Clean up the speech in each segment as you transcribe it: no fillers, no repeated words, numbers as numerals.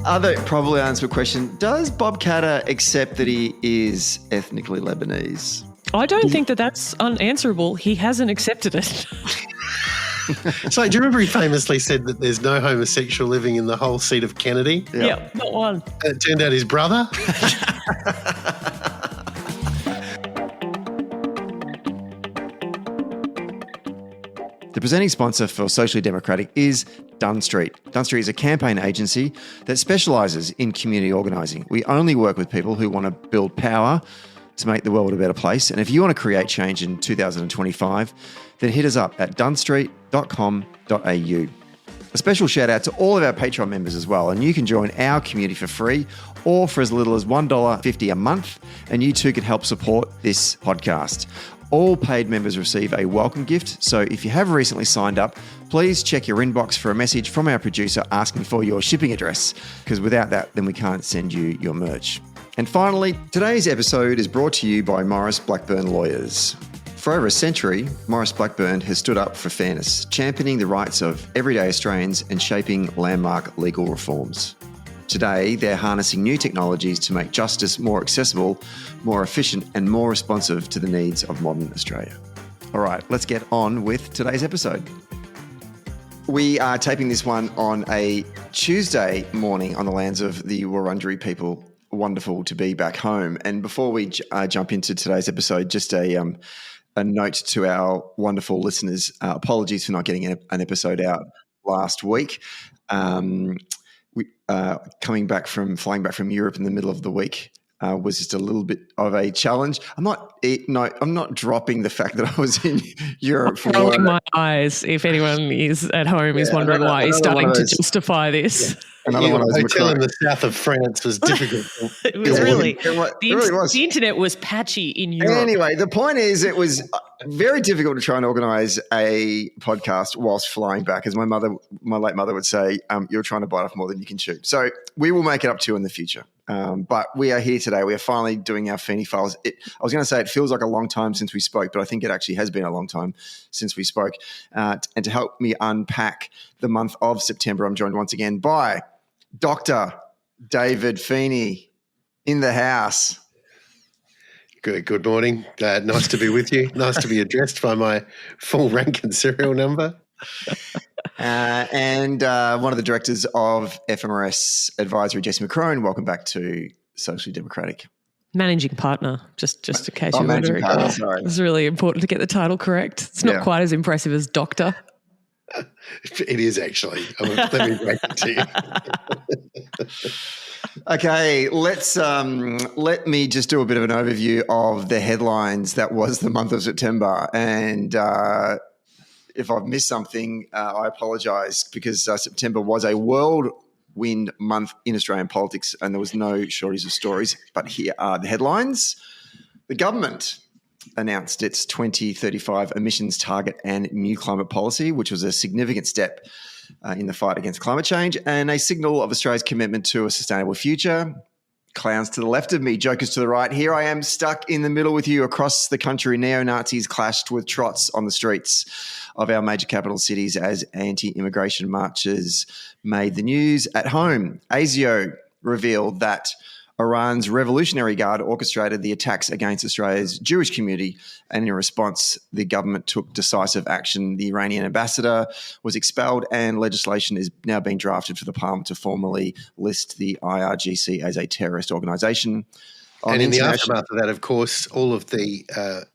Other probably unanswered question, does Bob Katter accept that he is ethnically Lebanese? I don't think that that's unanswerable. He hasn't accepted it. So do you remember he famously said that there's no homosexual living in the whole seat of Kennedy? Yeah, not one. And it turned out his brother. The presenting sponsor for Socially Democratic is Dunn Street. Dunn Street is a campaign agency that specialises in community organising. We only work with people who want to build power to make the world a better place. And if you want to create change in 2025, then hit us up at dunstreet.com.au. A special shout out to all of our Patreon members as well. And you can join our community for free or for as little as $1.50 a month. And you too can help support this podcast. All paid members receive a welcome gift. So if you have recently signed up, please check your inbox for a message from our producer asking for your shipping address, because without that, then we can't send you your merch. And finally, today's episode is brought to you by Maurice Blackburn Lawyers. For over a century, Maurice Blackburn has stood up for fairness, championing the rights of everyday Australians and shaping landmark legal reforms. Today, they're harnessing new technologies to make justice more accessible, more efficient, and more responsive to the needs of modern Australia. All right, let's get on with today's episode. We are taping this one on a Tuesday morning on the lands of the Wurundjeri people. Wonderful to be back home. And before we jump into today's episode, just a note to our wonderful listeners. Apologies for not getting an episode out last week. Flying back from Europe in the middle of the week was just a little bit of a challenge. I'm not dropping the fact that I was in Europe. I'm rolling my eyes. If anyone is at home is wondering why he's starting to justify this. Yeah. Another one of those hotel in the south of France was difficult. It was really. It really was. The internet was patchy in Europe. Anyway, the point is it was very difficult to try and organise a podcast whilst flying back. As my late mother would say, you're trying to bite off more than you can chew. So we will make it up to you in the future. But we are here today. We are finally doing our Feeney files. I was going to say it feels like a long time since we spoke, but I think it actually has been a long time since we spoke. And to help me unpack the month of September, I'm joined once again by Dr. David Feeney in the house. Good morning. Nice to be with you. Nice to be addressed by my full rank and serial number. And one of the directors of FMRS Advisory, Jessie McCrone. Welcome back to Socially Democratic. Managing partner, just in case you're wondering. Sorry. It's really important to get the title correct. It's not quite as impressive as doctor. It is actually. Let me break it to you. Okay, let me just do a bit of an overview of the headlines that was the month of September. And if I've missed something, I apologise, because September was a whirlwind month in Australian politics and there was no shortage of stories. But here are the headlines. The government announced its 2035 emissions target and new climate policy, which was a significant step in the fight against climate change and a signal of Australia's commitment to a sustainable future. Clowns to the left of me, jokers to the right. Here I am stuck in the middle with you. Across the country, neo-Nazis clashed with trots on the streets of our major capital cities as anti-immigration marches made the news. At home, ASIO revealed that Iran's Revolutionary Guard orchestrated the attacks against Australia's Jewish community, and in response, the government took decisive action. The Iranian ambassador was expelled, and legislation is now being drafted for the Parliament to formally list the IRGC as a terrorist organisation. And in the aftermath of that, of course, all of the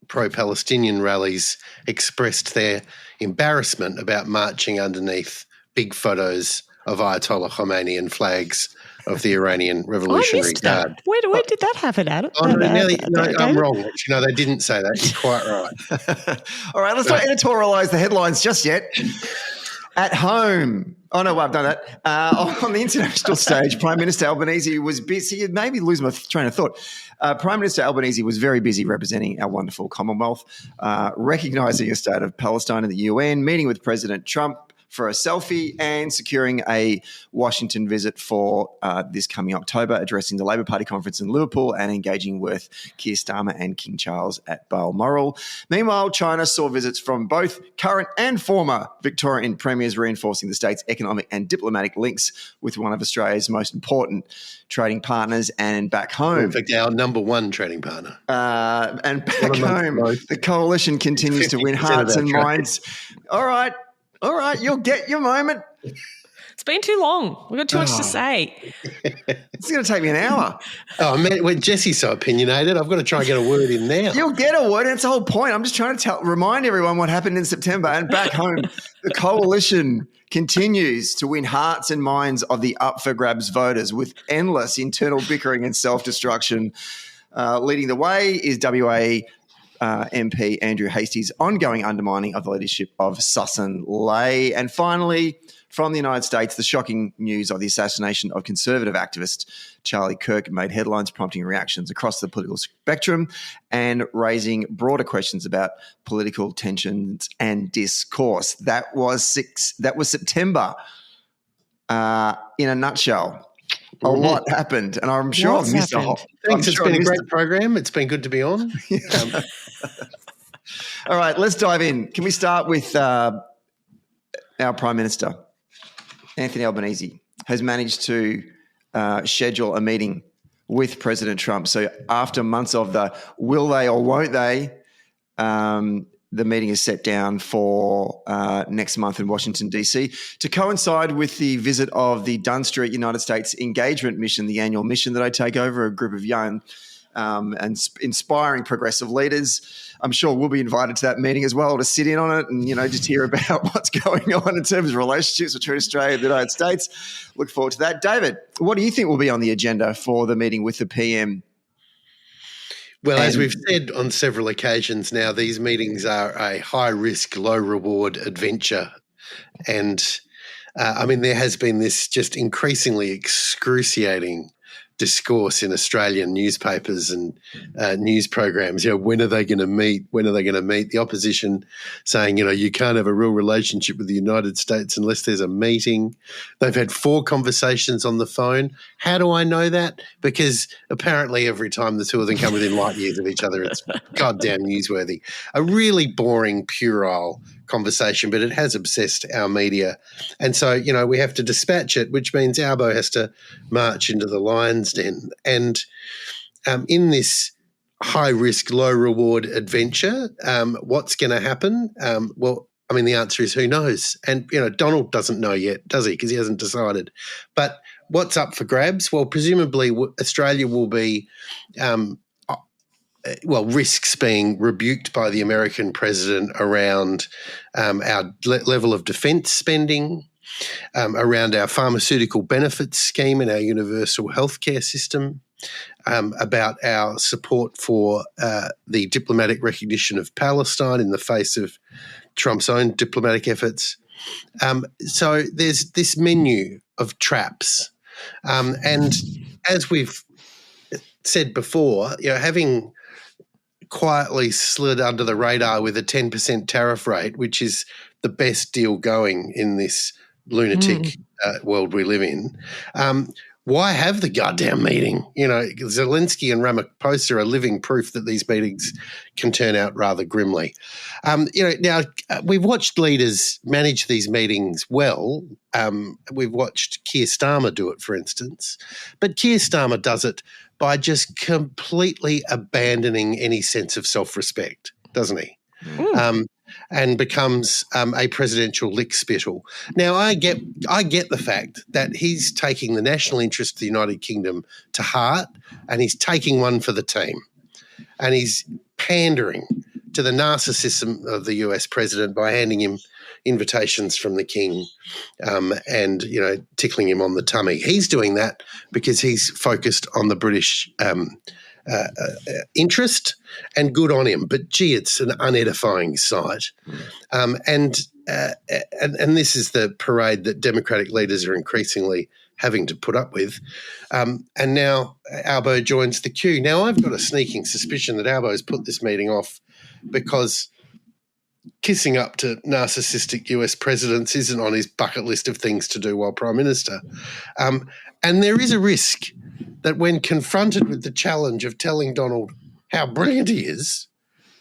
pro-Palestinian rallies expressed their embarrassment about marching underneath big photos of Ayatollah Khomeini and flags of the Iranian Revolutionary Guard. Where did that happen, Adam? I'm wrong. They didn't say that. You're quite right. All right, let's not editorialise the headlines just yet. At home. Oh, no, I've done that. On the international stage, Prime Minister Albanese was busy. Maybe lose my train of thought. Prime Minister Albanese was very busy representing our wonderful Commonwealth, recognising a state of Palestine in the UN, meeting with President Trump, for a selfie and securing a Washington visit for this coming October, addressing the Labor Party conference in Liverpool and engaging with Keir Starmer and King Charles at Balmoral. Meanwhile, China saw visits from both current and former Victorian premiers, reinforcing the state's economic and diplomatic links with one of Australia's most important trading partners. And back home, in fact, our number one trading partner. And back home, the coalition continues to win hearts and minds. All right, you'll get your moment. It's been too long. We've got too much to say. It's going to take me an hour. Oh, man, when Jessie's so opinionated, I've got to try and get a word in now. You'll get a word. That's the whole point. I'm just trying to remind everyone what happened in September. And back home, the coalition continues to win hearts and minds of the up-for-grabs voters with endless internal bickering and self-destruction. Leading the way is WA MP Andrew Hastie's ongoing undermining of the leadership of Sussan Ley. And finally, from the United States, the shocking news of the assassination of Conservative activist Charlie Kirk made headlines, prompting reactions across the political spectrum and raising broader questions about political tensions and discourse. That was September in a nutshell. A lot happened, and I'm sure I've missed a whole. Thanks. It's been a great program. It's been good to be on. All right, let's dive in. Can we start with our Prime Minister, Anthony Albanese, has managed to schedule a meeting with President Trump. So after months of the will they or won't they, the meeting is set down for next month in Washington, D.C. to coincide with the visit of the Dunn Street United States Engagement Mission, the annual mission that I take over, a group of young and inspiring progressive leaders. I'm sure we'll be invited to that meeting as well to sit in on it and, just hear about what's going on in terms of relationships between Australia and the United States. Look forward to that. David, what do you think will be on the agenda for the meeting with the PM? Well, as we've said on several occasions now, these meetings are a high-risk, low-reward adventure. And, there has been this just increasingly excruciating discourse in Australian newspapers and news programs. When are they going to meet? When are they going to meet? The opposition saying, you can't have a real relationship with the United States unless there's a meeting. They've had 4 conversations on the phone. How do I know that? Because apparently every time the two of them come within light years of each other, it's goddamn newsworthy. A really boring, puerile conversation, but it has obsessed our media. And so, we have to dispatch it, which means Albo has to march into the lion's den. And in this high-risk, low-reward adventure, what's going to happen? The answer is who knows? And, Donald doesn't know yet, does he? Because he hasn't decided. But what's up for grabs? Well, presumably Australia will be risks being rebuked by the American president around our level of defence spending, around our pharmaceutical benefits scheme and our universal healthcare system, about our support for the diplomatic recognition of Palestine in the face of Trump's own diplomatic efforts. So there's this menu of traps. And as we've said before, having quietly slid under the radar with a 10% tariff rate, which is the best deal going in this lunatic world we live in. Why have the goddamn meeting? Zelensky and Ramaphosa are living proof that these meetings can turn out rather grimly. Now we've watched leaders manage these meetings well. We've watched Keir Starmer do it, for instance, but Keir Starmer does it by just completely abandoning any sense of self-respect, doesn't he? And becomes a presidential lick spittle. Now, I get the fact that he's taking the national interest of the United Kingdom to heart, and he's taking one for the team, and he's pandering to the narcissism of the US president by handing him invitations from the king and, tickling him on the tummy. He's doing that because he's focused on the British interest, and good on him. But, gee, it's an unedifying sight. And this is the parade that Democratic leaders are increasingly having to put up with. And now Albo joins the queue. Now, I've got a sneaking suspicion that Albo's put this meeting off because kissing up to narcissistic US presidents isn't on his bucket list of things to do while Prime Minister. And there is a risk that when confronted with the challenge of telling Donald how brilliant he is,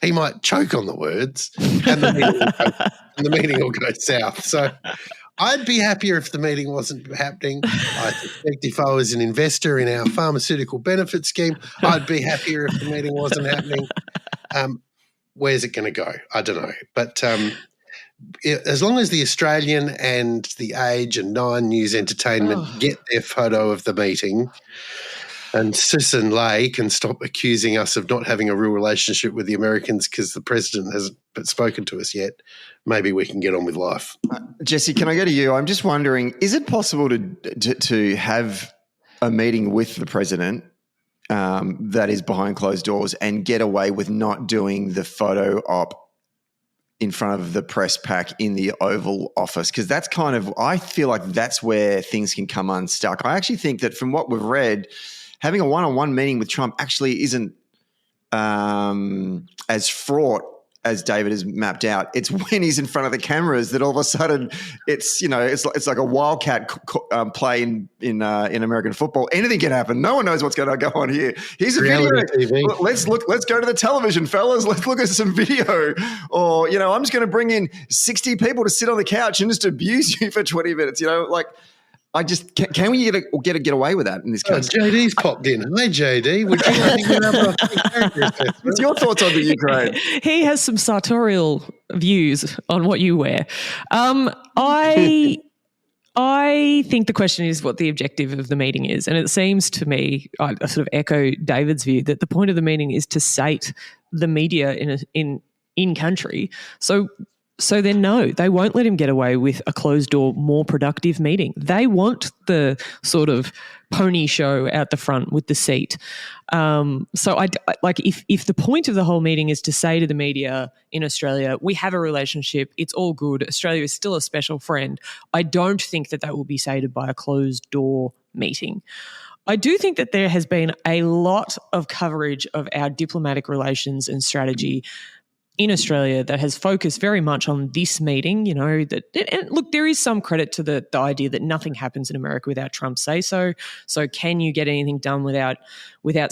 he might choke on the words and the meeting will go south. So I'd be happier if the meeting wasn't happening. I suspect if I was an investor in our pharmaceutical benefit scheme, I'd be happier if the meeting wasn't happening. Where's it going to go? I don't know. But as long as the Australian and the Age and Nine News Entertainment get their photo of the meeting, and Sis and Lay can stop accusing us of not having a real relationship with the Americans because the president hasn't spoken to us yet, maybe we can get on with life. Jessie, can I go to you? I'm just wondering, is it possible to have a meeting with the president that is behind closed doors and get away with not doing the photo op in front of the press pack in the Oval Office? Because that's I feel like that's where things can come unstuck. I actually think that from what we've read, having a one-on-one meeting with Trump actually isn't as fraught as David has mapped out. It's when he's in front of the cameras that all of a sudden it's like a wildcat play in American football. Anything can happen. No one knows what's going to go on here. Here's a video. TV. Let's go to the television, fellas. Let's look at some video. Or I'm just going to bring in 60 people to sit on the couch and just abuse you for 20 minutes. I just can we get away with that in this case? JD's popped in. Hey, JD, would you like to get up? What's your thoughts on the Ukraine? He has some sartorial views on what you wear. I think the question is what the objective of the meeting is, and it seems to me, I sort of echo David's view that the point of the meeting is to sate the media in country. So then, no, they won't let him get away with a closed-door, more productive meeting. They want the sort of pony show out the front with the seat. So I like if the point of the whole meeting is to say to the media in Australia, we have a relationship, it's all good, Australia is still a special friend, I don't think that will be sated by a closed-door meeting. I do think that there has been a lot of coverage of our diplomatic relations and strategy in Australia that has focused very much on this meeting, and look, there is some credit to the idea that nothing happens in America without Trump say so. So can you get anything done without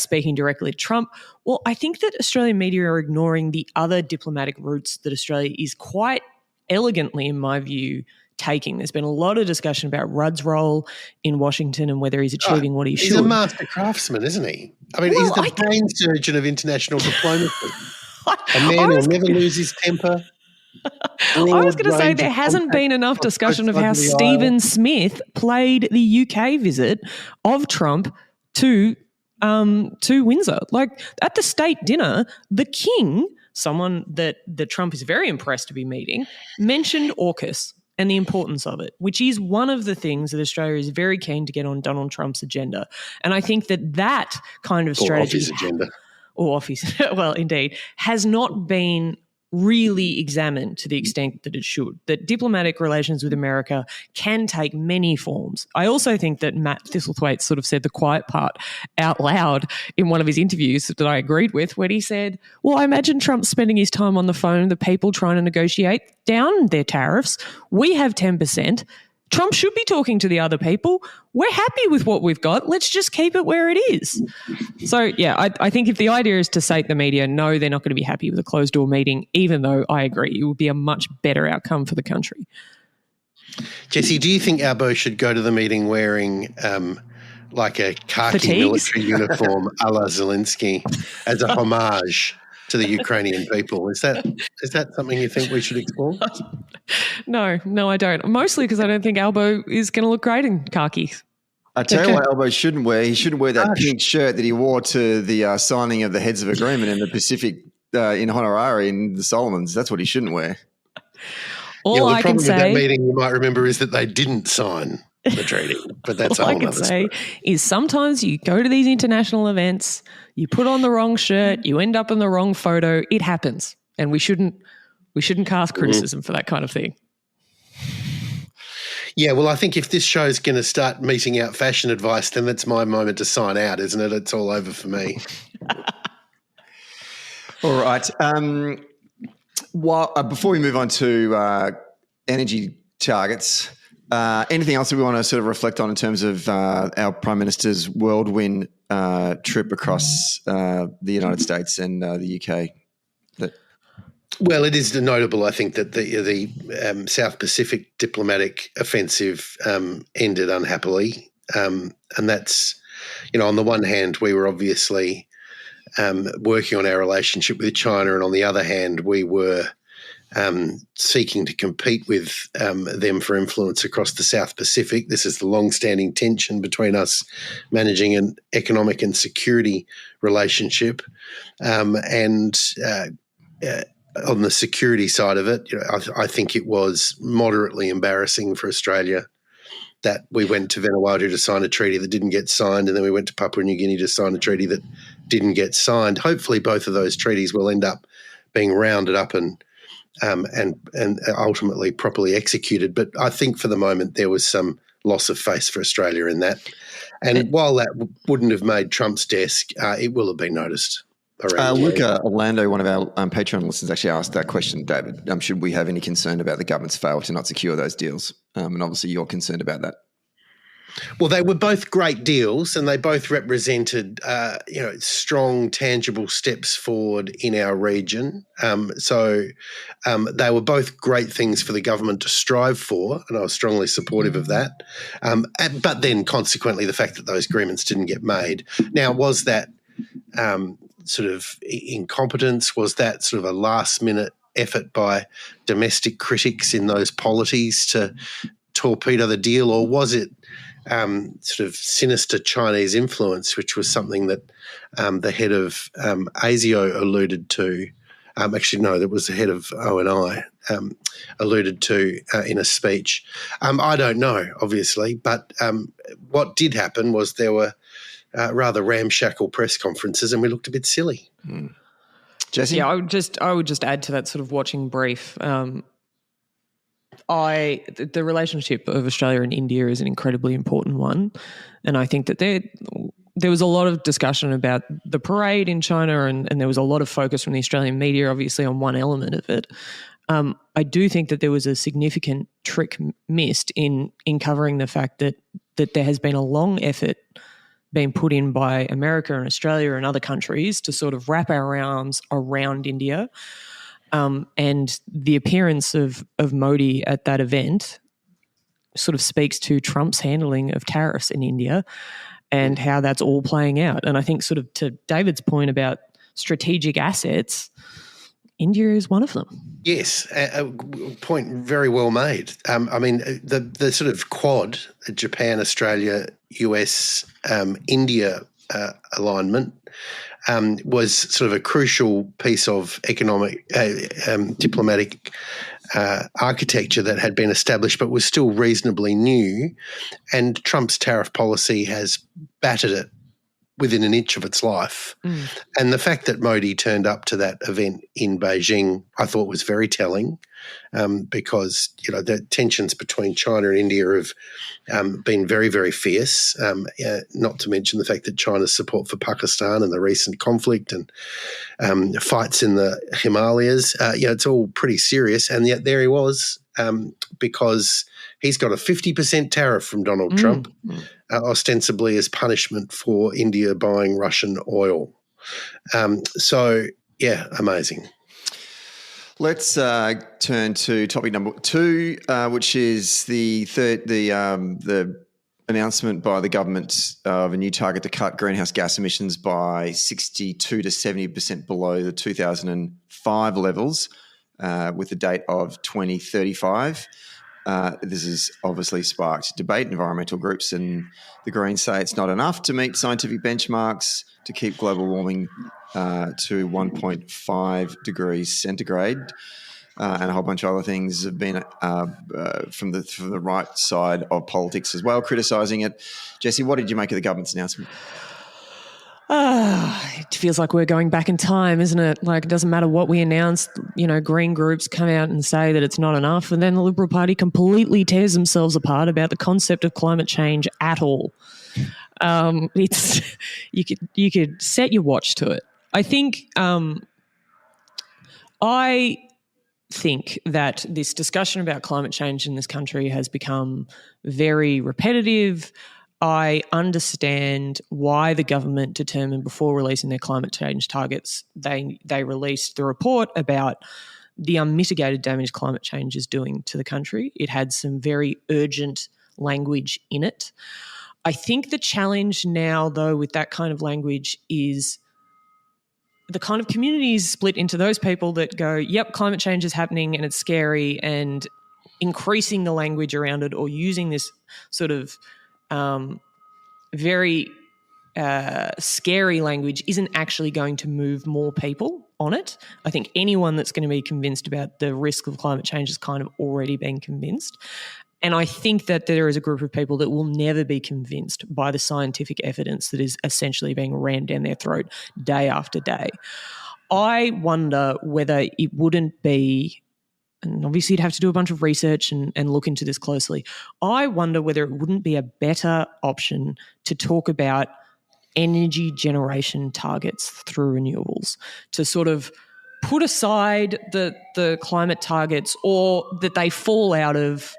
speaking directly to Trump? Well, I think that Australian media are ignoring the other diplomatic routes that Australia is quite elegantly, in my view, taking. There's been a lot of discussion about Rudd's role in Washington and whether he's achieving what he should. He's a master craftsman, isn't he? I mean, he's the brain surgeon of international diplomacy. A man will never lose his temper. I was going to say there hasn't been enough discussion of how Stephen Smith played the UK visit of Trump to Windsor. Like at the state dinner, the King, someone that Trump is very impressed to be meeting, mentioned AUKUS and the importance of it, which is one of the things that Australia is very keen to get on Donald Trump's agenda. And I think that kind of strategy... Off his agenda. Or office, well, indeed, has not been really examined to the extent that it should, that diplomatic relations with America can take many forms. I also think that Matt Thistlethwaite sort of said the quiet part out loud in one of his interviews that I agreed with, when he said, well, I imagine Trump spending his time on the phone, the people trying to negotiate down their tariffs. We have 10%. Trump should be talking to the other people. We're happy with what we've got. Let's just keep it where it is. So, yeah, I think if the idea is to sate the media, no, they're not going to be happy with a closed-door meeting, even though I agree it would be a much better outcome for the country. Jessie, do you think Albo should go to the meeting wearing like a khaki military uniform a la Zelensky as a homage to the Ukrainian people? Is that something you think we should explore? No, I don't. Mostly because I don't think Albo is going to look great in khakis. I tell you what Albo shouldn't wear. He shouldn't wear that pink shirt that he wore to the signing of the Heads of Agreement in the Pacific in Honorari in the Solomons. That's what he shouldn't wear. All I can say, with that meeting, you might remember, is that they didn't sign the treaty. But that's all I can say is sometimes you go to these international events, you put on the wrong shirt, you end up in the wrong photo. It happens, and we shouldn't cast criticism for that kind of thing. Yeah, well, I think if this show's going to start meting out fashion advice, then that's my moment to sign out, isn't it? It's all over for me. All right. Well, before we move on to energy targets, anything else that we want to sort of reflect on in terms of our Prime Minister's whirlwind trip across the United States and the UK? Well, it is notable, I think, that the South Pacific diplomatic offensive ended unhappily. And that's, on the one hand, we were obviously working on our relationship with China, and on the other hand, we were seeking to compete with them for influence across the South Pacific. This is the long-standing tension between us managing an economic and security relationship. And on the security side of it, I think it was moderately embarrassing for Australia that we went to Vanuatu to sign a treaty that didn't get signed, and then we went to Papua New Guinea to sign a treaty that didn't get signed. Hopefully both of those treaties will end up being rounded up and ultimately properly executed. But I think for the moment there was some loss of face for Australia in that. And while that wouldn't have made Trump's desk, it will have been noticed. Luca Orlando, one of our Patreon listeners, actually asked that question, David. Should we have any concern about the government's fail to not secure those deals? And obviously you're concerned about that. Well, they were both great deals, and they both represented, strong, tangible steps forward in our region. So they were both great things for the government to strive for, and I was strongly supportive of that. But then, consequently, the fact that those agreements didn't get made. Now, was that sort of incompetence? Was that sort of a last-minute effort by domestic critics in those polities to torpedo the deal, or was it sort of sinister Chinese influence, which was something that the head of ASIO alluded to? Actually, no, that was the head of ONI alluded to in a speech. I don't know, obviously, but what did happen was there were rather ramshackle press conferences, and we looked a bit silly. Jessie? Yeah, I would just add to that sort of watching brief. The relationship of Australia and India is an incredibly important one, and I think that there was a lot of discussion about the parade in China, and there was a lot of focus from the Australian media, obviously, on one element of it. I do think that there was a significant trick missed in covering the fact that there has been a long effort being put in by America and Australia and other countries to sort of wrap our arms around India. And the appearance of Modi at that event sort of speaks to Trump's handling of tariffs in India and how that's all playing out. And I think sort of to David's point about strategic assets, India is one of them. Yes, a point very well made. I mean, the sort of quad, Japan, Australia, US, India alignment was sort of a crucial piece of economic, diplomatic architecture that had been established but was still reasonably new, and Trump's tariff policy has battered it within an inch of its life. And the fact that Modi turned up to that event in Beijing, I thought was very telling, because, the tensions between China and India have been very, very fierce, not to mention the fact that China's support for Pakistan and the recent conflict and fights in the Himalayas, it's all pretty serious. And yet there he was, because he's got a 50% tariff from Donald Trump, ostensibly as punishment for India buying Russian oil. So, yeah, amazing. Let's turn to topic number 2, which is the announcement by the government of a new target to cut greenhouse gas emissions by 62 to 70% below the 2005 levels, with the date of 2035. This has obviously sparked debate. Environmental groups and the Greens say it's not enough to meet scientific benchmarks to keep global warming to 1.5 degrees centigrade, and a whole bunch of other things have been from the right side of politics as well, criticising it. Jessie, what did you make of the government's announcement? It feels like we're going back in time, isn't it? Like, it doesn't matter what we announce, green groups come out and say that it's not enough, and then the Liberal Party completely tears themselves apart about the concept of climate change at all. It's you could set your watch to it. I think I think that this discussion about climate change in this country has become very repetitive. I understand why the government determined before releasing their climate change targets, they released the report about the unmitigated damage climate change is doing to the country. It had some very urgent language in it. I think the challenge now, though, with that kind of language is the kind of community is split into those people that go, yep, climate change is happening and it's scary, and increasing the language around it or using this sort of very scary language isn't actually going to move more people on it. I think anyone that's going to be convinced about the risk of climate change has kind of already been convinced. And I think that there is a group of people that will never be convinced by the scientific evidence that is essentially being rammed down their throat day after day. I wonder whether it wouldn't be, and obviously you'd have to do a bunch of research and look into this closely, I wonder whether it wouldn't be a better option to talk about energy generation targets through renewables, to sort of put aside the climate targets, or that they fall out of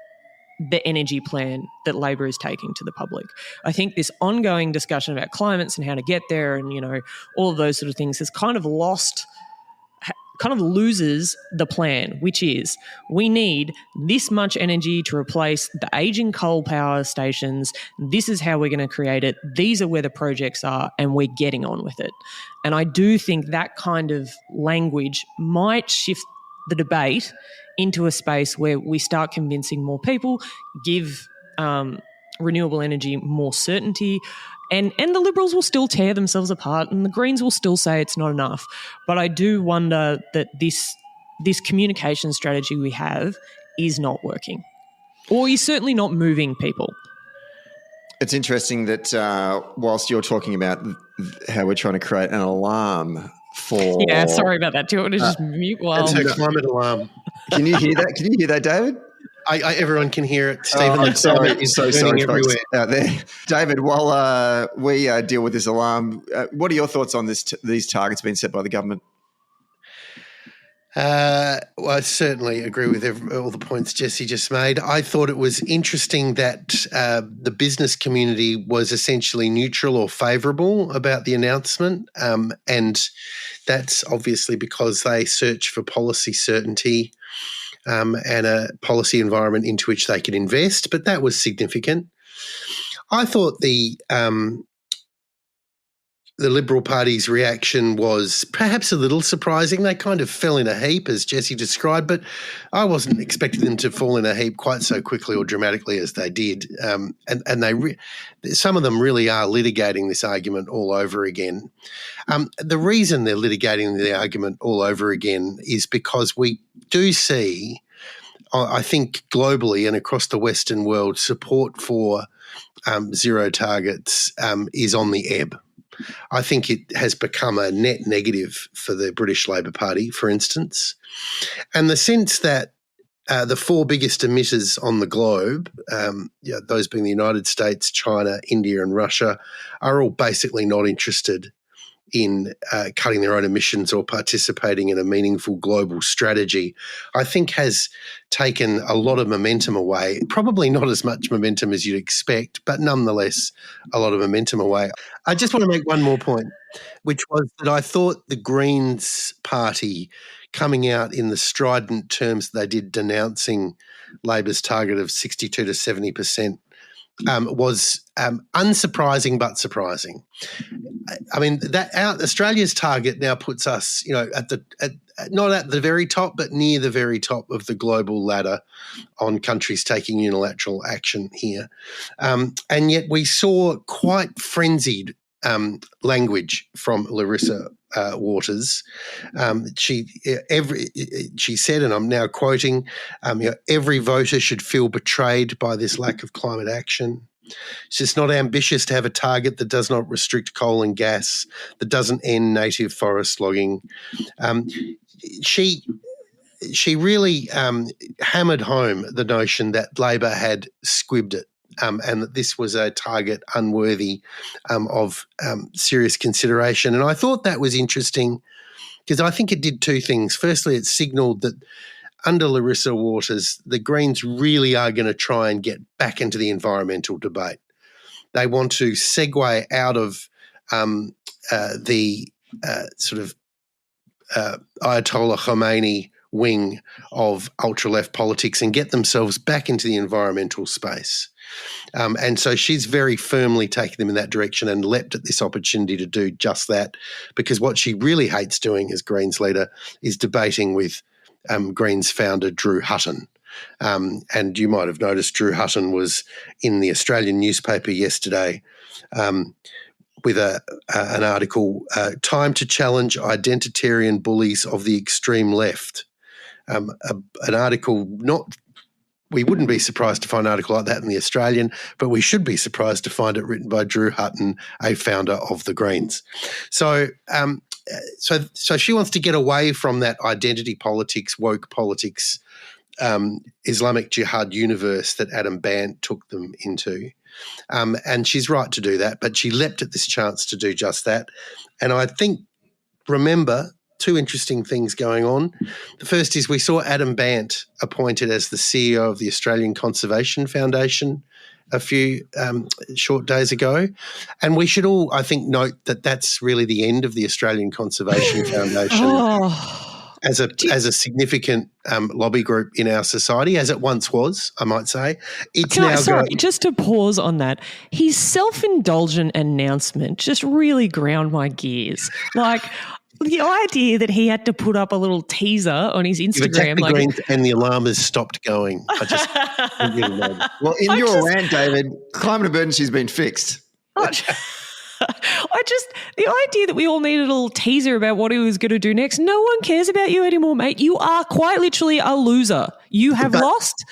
the energy plan that Labor is taking to the public. I think this ongoing discussion about climates and how to get there and, all of those sort of things has kind of loses the plan, which is we need this much energy to replace the aging coal power stations. This is how we're going to create it. These are where the projects are, and we're getting on with it. And I do think that kind of language might shift the debate into a space where we start convincing more people, give renewable energy more certainty, and the Liberals will still tear themselves apart and the Greens will still say it's not enough. But I do wonder that this communication strategy we have is not working, or is certainly not moving people. It's interesting that whilst you're talking about how we're trying to create an alarm for... Yeah, sorry about that. Do you want to just mute while... It's a climate alarm. Can you hear that? Can you hear that, David? Everyone can hear it. Stephen, I'm sorry. It's so sorry, everywhere folks out there. David, while we deal with this alarm, what are your thoughts on these targets being set by the government? Well, I certainly agree with all the points Jessie just made. I thought it was interesting that the business community was essentially neutral or favourable about the announcement, and that's obviously because they search for policy certainty and a policy environment into which they could invest, but that was significant. I thought the Liberal Party's reaction was perhaps a little surprising. They kind of fell in a heap, as Jessie described, but I wasn't expecting them to fall in a heap quite so quickly or dramatically as they did. And some of them really are litigating this argument all over again. The reason they're litigating the argument all over again is because we do see, I think globally and across the Western world, support for zero targets is on the ebb. I think it has become a net negative for the British Labor Party, for instance, and the sense that the four biggest emitters on the globe, those being the United States, China, India and Russia, are all basically not interested in cutting their own emissions or participating in a meaningful global strategy, I think has taken a lot of momentum away. Probably not as much momentum as you'd expect, but nonetheless a lot of momentum away. I just want to make one more point, which was that I thought the Greens party coming out in the strident terms they did denouncing Labor's target of 62 to 70% was unsurprising but surprising. I mean, Australia's target now puts us, not at the very top, but near the very top of the global ladder on countries taking unilateral action here. And yet we saw quite frenzied language from Larissa Waters. She said, and I'm now quoting, every voter should feel betrayed by this lack of climate action. It's just not ambitious to have a target that does not restrict coal and gas, that doesn't end native forest logging. She really hammered home the notion that Labor had squibbed it. And that this was a target unworthy of serious consideration. And I thought that was interesting because I think it did two things. Firstly, it signalled that under Larissa Waters, the Greens really are going to try and get back into the environmental debate. They want to segue out of the sort of Ayatollah Khomeini wing of ultra-left politics and get themselves back into the environmental space. And so she's very firmly taken them in that direction and leapt at this opportunity to do just that, because what she really hates doing as Greens leader is debating with Greens founder Drew Hutton. And you might have noticed Drew Hutton was in the Australian newspaper yesterday with an article, Time to Challenge Identitarian Bullies of the Extreme Left. An article we wouldn't be surprised to find an article like that in the Australian, but we should be surprised to find it written by Drew Hutton, a founder of the Greens. So she wants to get away from that identity politics, woke politics, Islamic Jihad universe that Adam Bandt took them into. And she's right to do that, but she leapt at this chance to do just that. And I think, remember, two interesting things going on. The first is we saw Adam Bandt appointed as the CEO of the Australian Conservation Foundation a few short days ago. And we should all, I think, note that that's really the end of the Australian Conservation Foundation as a significant lobby group in our society, as it once was, I might say. Just to pause on that, his self-indulgent announcement just really ground my gears. Like, the idea that he had to put up a little teaser on his Instagram, and the alarm has stopped going. I just didn't really know that. Well, in your rant, David, climate emergency has been fixed. The idea that we all needed a little teaser about what he was going to do next. No one cares about you anymore, mate. You are quite literally a loser. You have lost.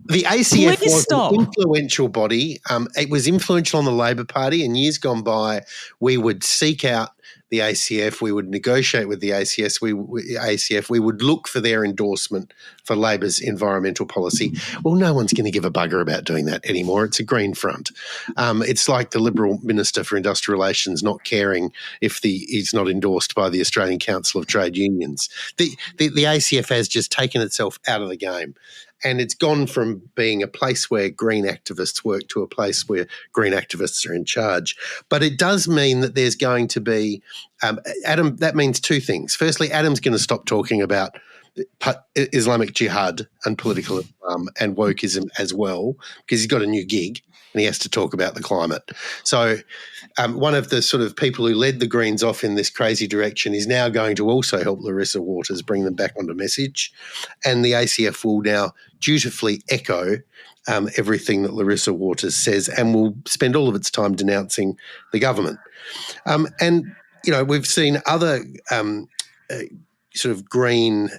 The ACF was an influential body. It was influential on the Labor Party. In years gone by, we would seek out the ACF. We would negotiate with the ACF. We would look for their endorsement for Labor's environmental policy. Well, no one's going to give a bugger about doing that anymore. It's a Green front. It's like the Liberal Minister for Industrial Relations not caring if he's not endorsed by the Australian Council of Trade Unions. The ACF has just taken itself out of the game. And it's gone from being a place where Green activists work to a place where Green activists are in charge. But it does mean that there's going to be Adam. That means two things. Firstly, Adam's going to stop talking about Islamic Jihad and political Islam and wokeism as well, because he's got a new gig and he has to talk about the climate. So one of the sort of people who led the Greens off in this crazy direction is now going to also help Larissa Waters bring them back onto message. And the ACF will now dutifully echo everything that Larissa Waters says and will spend all of its time denouncing the government. And, you know, we've seen other sort of Green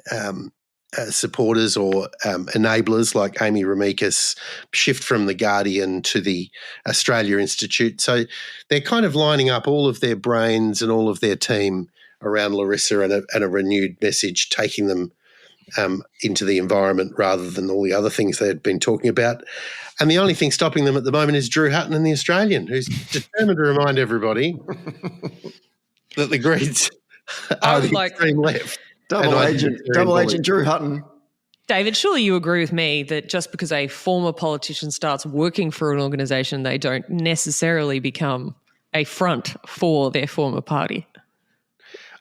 supporters or enablers like Amy Ramikis shift from The Guardian to the Australia Institute. So they're kind of lining up all of their brains and all of their team around Larissa and a renewed message, taking them into the environment rather than all the other things they had been talking about. And the only thing stopping them at the moment is Drew Hutton in The Australian, who's determined to remind everybody that the Greens are the extreme left. Double agent Drew Hutton. David, surely you agree with me that just because a former politician starts working for an organisation, they don't necessarily become a front for their former party?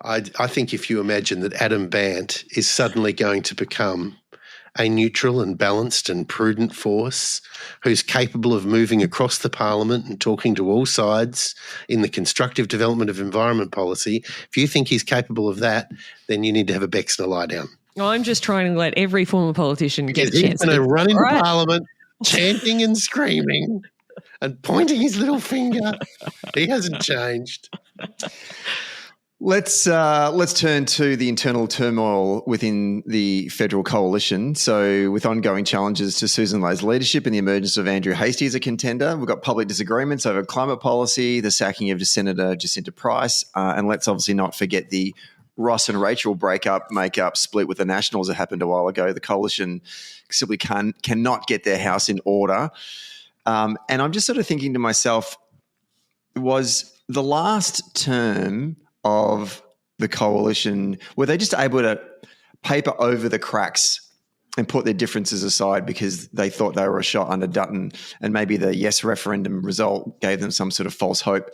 I think if you imagine that Adam Bandt is suddenly going to become a neutral and balanced and prudent force who's capable of moving across the parliament and talking to all sides in the constructive development of environment policy, if you think he's capable of that, then you need to have a Bex and a lie down. I'm just trying to let every former politician get a chance. He's going to run into Parliament chanting and screaming and pointing his little finger. He hasn't changed. Let's turn to the internal turmoil within the federal coalition. So with ongoing challenges to Susan Lay's leadership and the emergence of Andrew Hastie as a contender, we've got public disagreements over climate policy, the sacking of Senator Jacinta Price, and let's obviously not forget the Ross and Rachel make-up split with the Nationals that happened a while ago. The coalition simply cannot get their house in order. And I'm just sort of thinking to myself, was the last term of the coalition, were they just able to paper over the cracks and put their differences aside because they thought they were a shot under Dutton, and maybe the yes referendum result gave them some sort of false hope.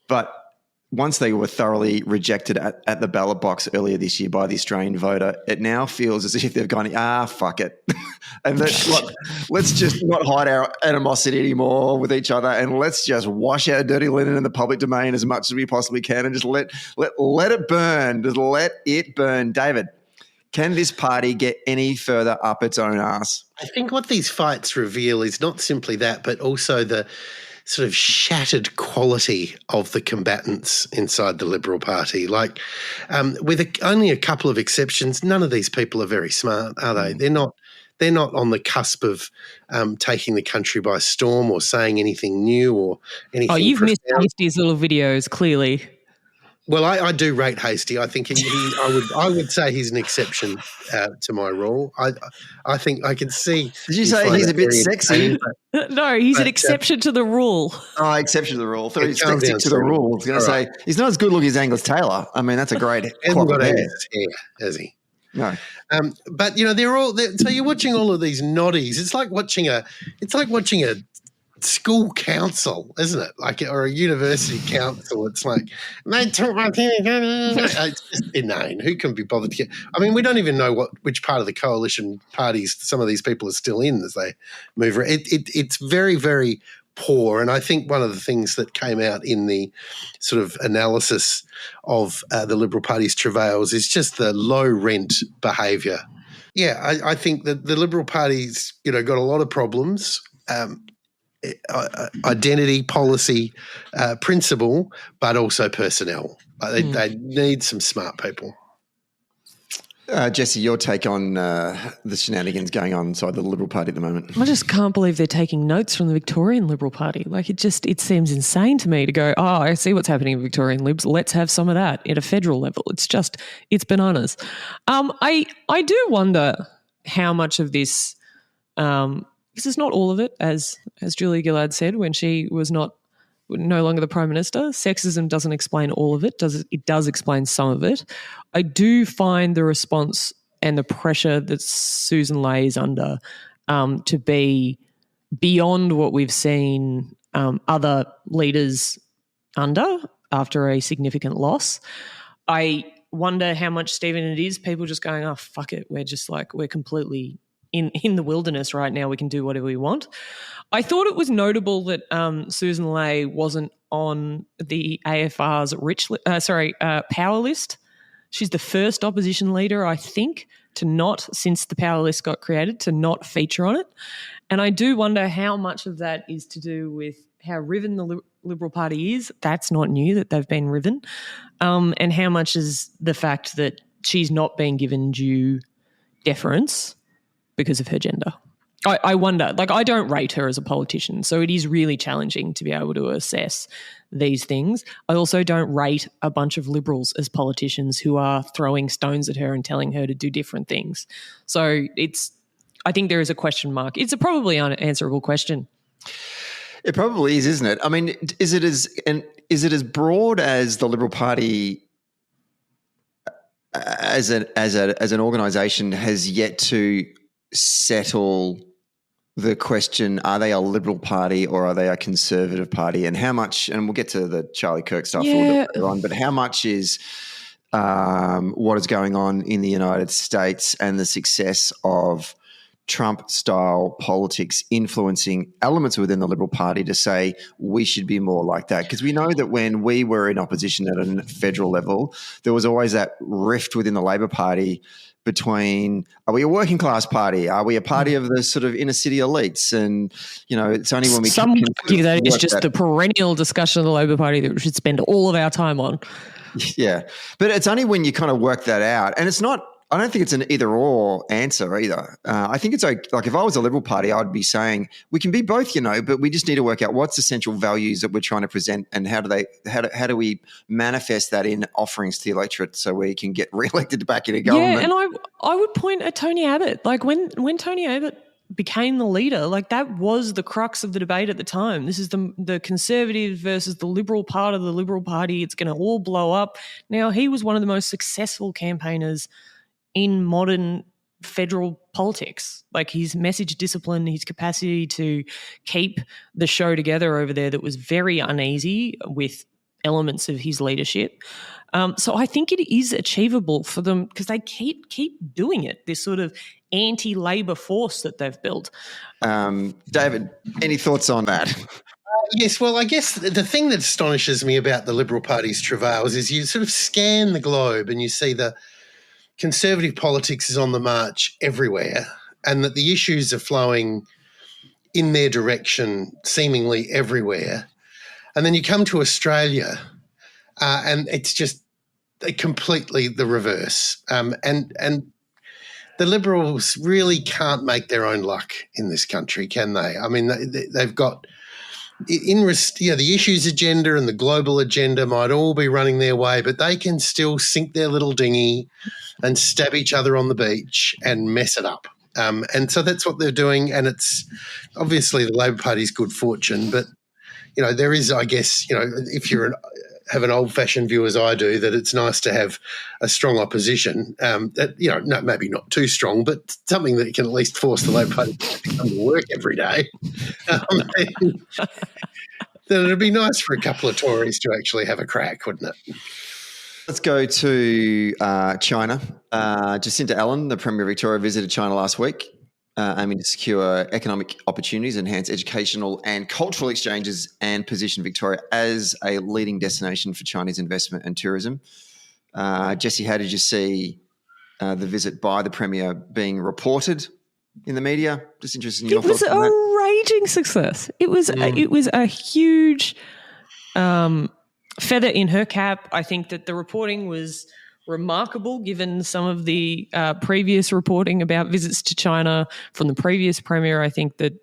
But once they were thoroughly rejected at the ballot box earlier this year by the Australian voter, it now feels as if they've gone, fuck it. And let's just not hide our animosity anymore with each other, and let's just wash our dirty linen in the public domain as much as we possibly can and just let it burn. Just let it burn. David, can this party get any further up its own arse? I think what these fights reveal is not simply that, but also the sort of shattered quality of the combatants inside the Liberal Party. Like, with only a couple of exceptions, none of these people are very smart, are they? They're not on the cusp of taking the country by storm or saying anything new or anything. Oh, you've profound. missed Hasty's little videos, clearly. Well, I do rate Hasty. I think I would say he's an exception to my rule. I think I can see. Did you say he's a bit sexy? No, he's an exception to the rule. Oh, exception to the rule. I thought he's sexy to the rule. I was going to say he's not as good looking as Angus Taylor. I mean, that's a great. He hasn't got Angus hair, has he? No. But they're all. So you're watching all of these noddies. It's like watching a school council, isn't it? Or a university council. It's like, mate, talk my thing. It's just inane. Who can be bothered to get? I mean, we don't even know which part of the coalition parties some of these people are still in as they move around. It's very, very poor. And I think one of the things that came out in the sort of analysis of the Liberal Party's travails is just the low rent behaviour. Yeah, I think that the Liberal Party's got a lot of problems. Identity, policy, principle, but also personnel. They need some smart people. Jessie, your take on the shenanigans going on inside the Liberal Party at the moment? I just can't believe they're taking notes from the Victorian Liberal Party. It seems insane to me to go, I see what's happening in Victorian Libs. Let's have some of that at a federal level. It's bananas. I do wonder how much of this, because it's not all of it, as Julia Gillard said when she was no longer the Prime Minister. Sexism doesn't explain all of it. It does explain some of it. I do find the response and the pressure that Susan Ley is under to be beyond what we've seen other leaders under after a significant loss. I wonder how much, Stephen, it is people just going, oh, fuck it, we're completely in the wilderness right now, we can do whatever we want. I thought it was notable that Susan Ley wasn't on the AFR's power list. She's the first opposition leader, I think, to not, since the power list got created, to not feature on it. And I do wonder how much of that is to do with how riven the Liberal Party is. That's not new that they've been riven. And how much is the fact that she's not being given due deference because of her gender. I wonder, I don't rate her as a politician, so it is really challenging to be able to assess these things. I also don't rate a bunch of Liberals as politicians who are throwing stones at her and telling her to do different things. So I think there is a question mark. It's a probably unanswerable question. It probably is, isn't it? I mean, is it as broad as the Liberal Party as an organisation has yet to settle the question, are they a Liberal Party or are they a Conservative Party? And how much, and we'll get to the Charlie Kirk stuff a little bit later on, but how much is what is going on in the United States and the success of Trump-style politics influencing elements within the Liberal Party to say we should be more like that? Because we know that when we were in opposition at a federal level, there was always that rift within the Labor Party between, are we a working class party? Are we a party of the sort of inner city elites? And, it's only when we some argue that is just the perennial discussion of the Labor Party that we should spend all of our time on. Yeah. But it's only when you kind of work that out. And it's not, I don't think it's an either or answer either. I think it's like if I was a Liberal Party, I'd be saying we can be both, but we just need to work out what's the central values that we're trying to present and how do we manifest that in offerings to the electorate so we can get re-elected back into government. Yeah, and I would point at Tony Abbott. When Tony Abbott became the leader, that was the crux of the debate at the time. This is the Conservative versus the Liberal part of the Liberal Party. It's going to all blow up. Now, he was one of the most successful campaigners in modern federal politics, like his message discipline, his capacity to keep the show together over there that was very uneasy with elements of his leadership. So I think it is achievable for them because they keep doing it, this sort of anti-Labor force that they've built. David, any thoughts on that? Yes, well, I guess the thing that astonishes me about the Liberal Party's travails is you sort of scan the globe and you see the Conservative politics is on the march everywhere, and that the issues are flowing in their direction seemingly everywhere. And then you come to Australia and it's just completely the reverse. And the Liberals really can't make their own luck in this country, can they? I mean, they've got the issues agenda and the global agenda might all be running their way, but they can still sink their little dinghy and stab each other on the beach and mess it up. And so that's what they're doing, and it's obviously the Labor Party's good fortune. But, there is, I guess, if you have an old-fashioned view as I do, that it's nice to have a strong opposition, that, maybe not too strong, but something that can at least force the Labor Party to come to work every day. Then it'd be nice for a couple of Tories to actually have a crack, wouldn't it? Let's go to China. Jacinta Allan, the Premier of Victoria, visited China last week, aiming to secure economic opportunities, enhance educational and cultural exchanges, and position Victoria as a leading destination for Chinese investment and tourism. Jessie, how did you see the visit by the Premier being reported in the media? Just interested in your thoughts on that. It was a raging success. It was a huge feather in her cap. I think that the reporting was remarkable given some of the previous reporting about visits to China from the previous Premier. I think that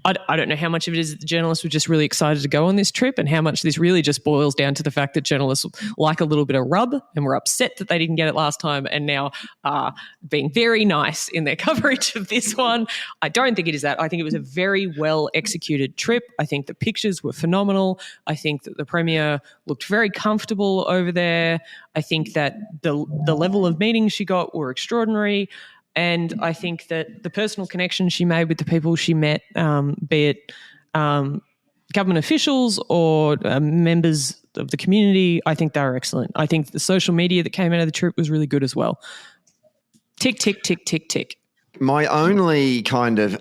I don't know how much of it is that the journalists were just really excited to go on this trip and how much this really just boils down to the fact that journalists like a little bit of rub and were upset that they didn't get it last time and now are being very nice in their coverage of this one. I don't think it is that. I think it was a very well executed trip. I think the pictures were phenomenal. I think that the Premier looked very comfortable over there. I think that the level of meetings she got were extraordinary. And I think that the personal connection she made with the people she met, be it government officials or members of the community, I think they were excellent. I think the social media that came out of the trip was really good as well. Tick, tick, tick, tick, tick. My only kind of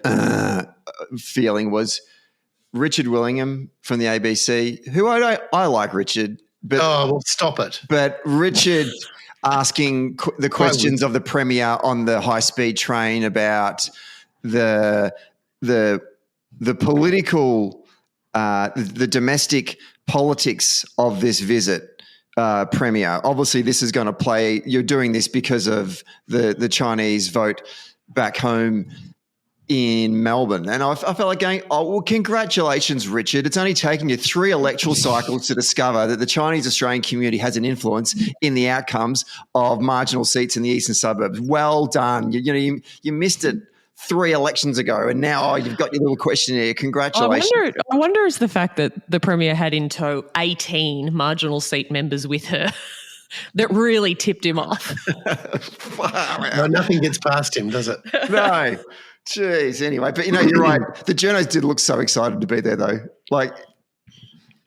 feeling was Richard Willingham from the ABC, who I like Richard. But, well, stop it. But Richard asking the questions of the Premier on the high-speed train about the political, the domestic politics of this visit, Premier. Obviously, this is going to play. You're doing this because of the Chinese vote back home in Melbourne. And I felt like going, oh, well, congratulations, Richard. It's only taken you 3 electoral cycles to discover that the Chinese Australian community has an influence in the outcomes of marginal seats in the eastern suburbs. Well done. You missed it 3 elections ago, and now you've got your little questionnaire. Congratulations. I wonder is the fact that the Premier had in tow 18 marginal seat members with her that really tipped him off. No, nothing gets past him, does it? No. Jeez, anyway. But, you're right. The journos did look so excited to be there, though.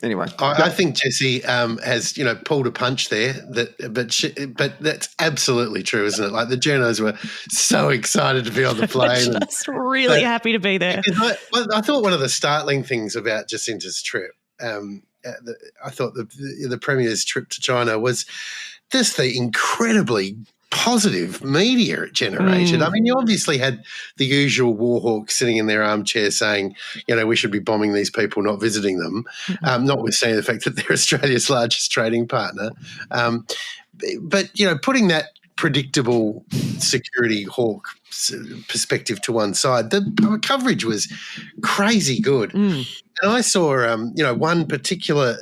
Anyway. I think Jessie has, pulled a punch there. But that's absolutely true, isn't it? Like the journos were so excited to be on the plane. Just really happy to be there. I thought one of the startling things about Jacinta's trip, I thought the Premier's trip to China was just the incredibly positive media it generated. I mean, you obviously had the usual war hawks sitting in their armchair saying, we should be bombing these people, not visiting them, notwithstanding the fact that they're Australia's largest trading partner. But, putting that predictable security hawk perspective to one side, the coverage was crazy good. And I saw, one particular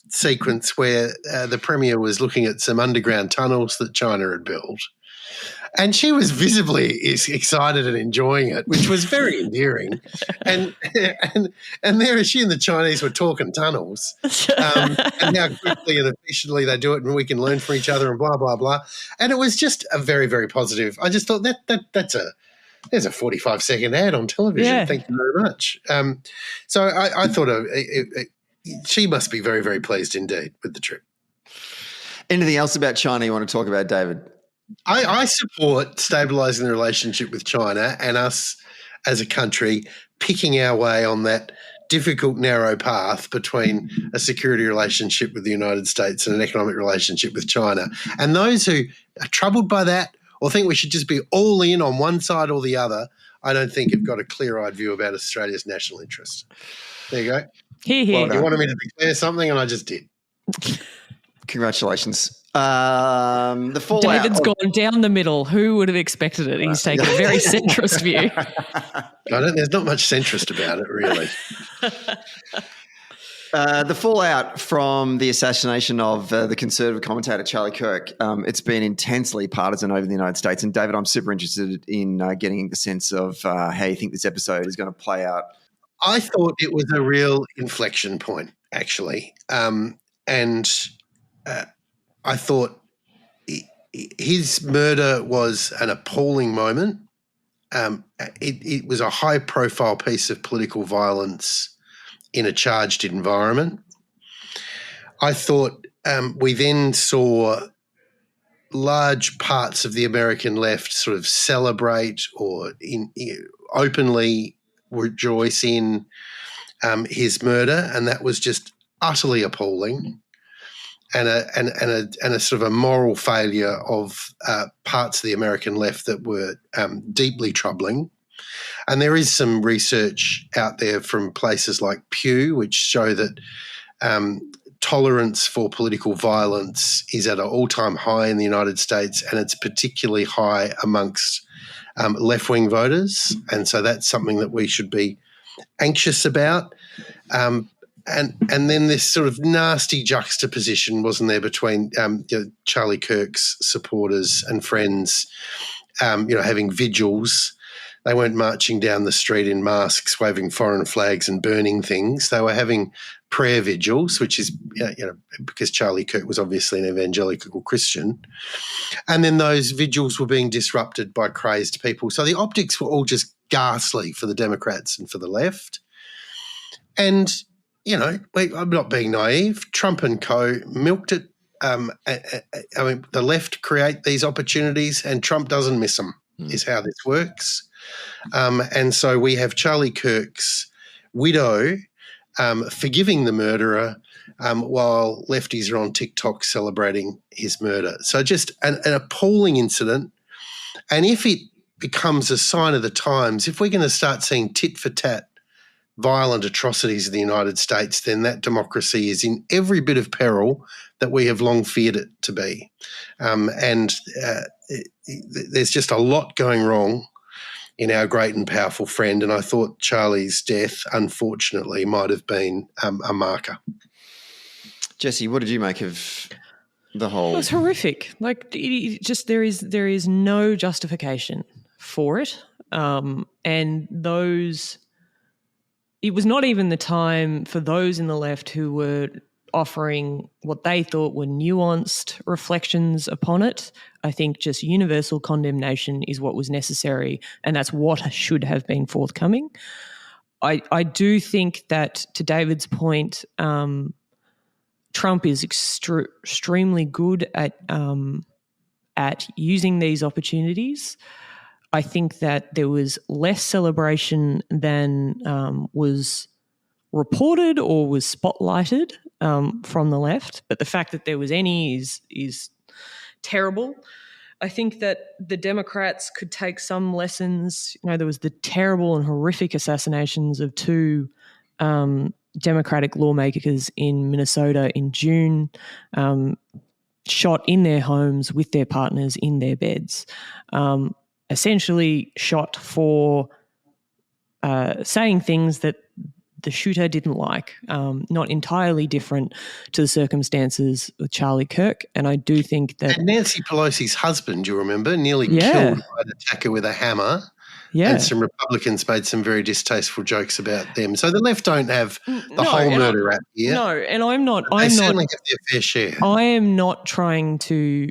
sequence where the Premier was looking at some underground tunnels that China had built. And she was visibly excited and enjoying it, which was very endearing. And there is she and the Chinese were talking tunnels, and how quickly and efficiently they do it, and we can learn from each other, and blah blah blah. And it was just a very, very positive. I just thought there's a 45-second ad on television. Yeah. Thank you very much. So I thought she must be very, very pleased indeed with the trip. Anything else about China you want to talk about, David? I support stabilising the relationship with China and us as a country picking our way on that difficult, narrow path between a security relationship with the United States and an economic relationship with China. And those who are troubled by that or think we should just be all in on one side or the other, I don't think have got a clear-eyed view about Australia's national interest. There you go. Hear, hear. Well, you wanted me to declare something and I just did. Congratulations. The fallout. David's gone down the middle. Who would have expected it? He's taken a very centrist view. There's not much centrist about it, really. The fallout from the assassination of the conservative commentator Charlie Kirk, it's been intensely partisan over the United States. And David, I'm super interested in getting the sense of how you think this episode is going to play out. I thought it was a real inflection point, actually. I thought his murder was an appalling moment. It was a high-profile piece of political violence in a charged environment. I thought we then saw large parts of the American left sort of celebrate or openly rejoice in his murder, and that was just utterly appalling. And a sort of a moral failure of parts of the American left that were deeply troubling. And there is some research out there from places like Pew which show that tolerance for political violence is at an all-time high in the United States, and it's particularly high amongst left-wing voters. And so that's something that we should be anxious about. And then this sort of nasty juxtaposition, wasn't there, between Charlie Kirk's supporters and friends, having vigils. They weren't marching down the street in masks, waving foreign flags and burning things. They were having prayer vigils, which is, because Charlie Kirk was obviously an evangelical Christian. And then those vigils were being disrupted by crazed people. So the optics were all just ghastly for the Democrats and for the left. And I'm not being naive. Trump and co milked it. The left create these opportunities and Trump doesn't miss them, is how this works. And so we have Charlie Kirk's widow forgiving the murderer while lefties are on TikTok celebrating his murder. So just an appalling incident. And if it becomes a sign of the times, if we're going to start seeing tit-for-tat violent atrocities in the United States, then that democracy is in every bit of peril that we have long feared it to be. There's just a lot going wrong in our great and powerful friend, and I thought Charlie's death, unfortunately, might have been a marker. Jessie, what did you make of the whole? It was horrific. Like, there is no justification for it, and those. It was not even the time for those in the left who were offering what they thought were nuanced reflections upon it. I think just universal condemnation is what was necessary, and that's what should have been forthcoming. I do think that, to David's point, Trump is extremely good at using these opportunities. I think that there was less celebration than was reported or was spotlighted from the left, but the fact that there was any is terrible. I think that the Democrats could take some lessons. There was the terrible and horrific assassinations of two Democratic lawmakers in Minnesota in June, shot in their homes with their partners in their beds. Essentially shot for saying things that the shooter didn't like, not entirely different to the circumstances with Charlie Kirk. And I do think that... And Nancy Pelosi's husband, you remember, nearly Yeah. killed by an attacker with a hammer. Yeah. And some Republicans made some very distasteful jokes about them. So the left don't have the whole murder rap here. No, and I'm not... They certainly have their fair share. I am not trying to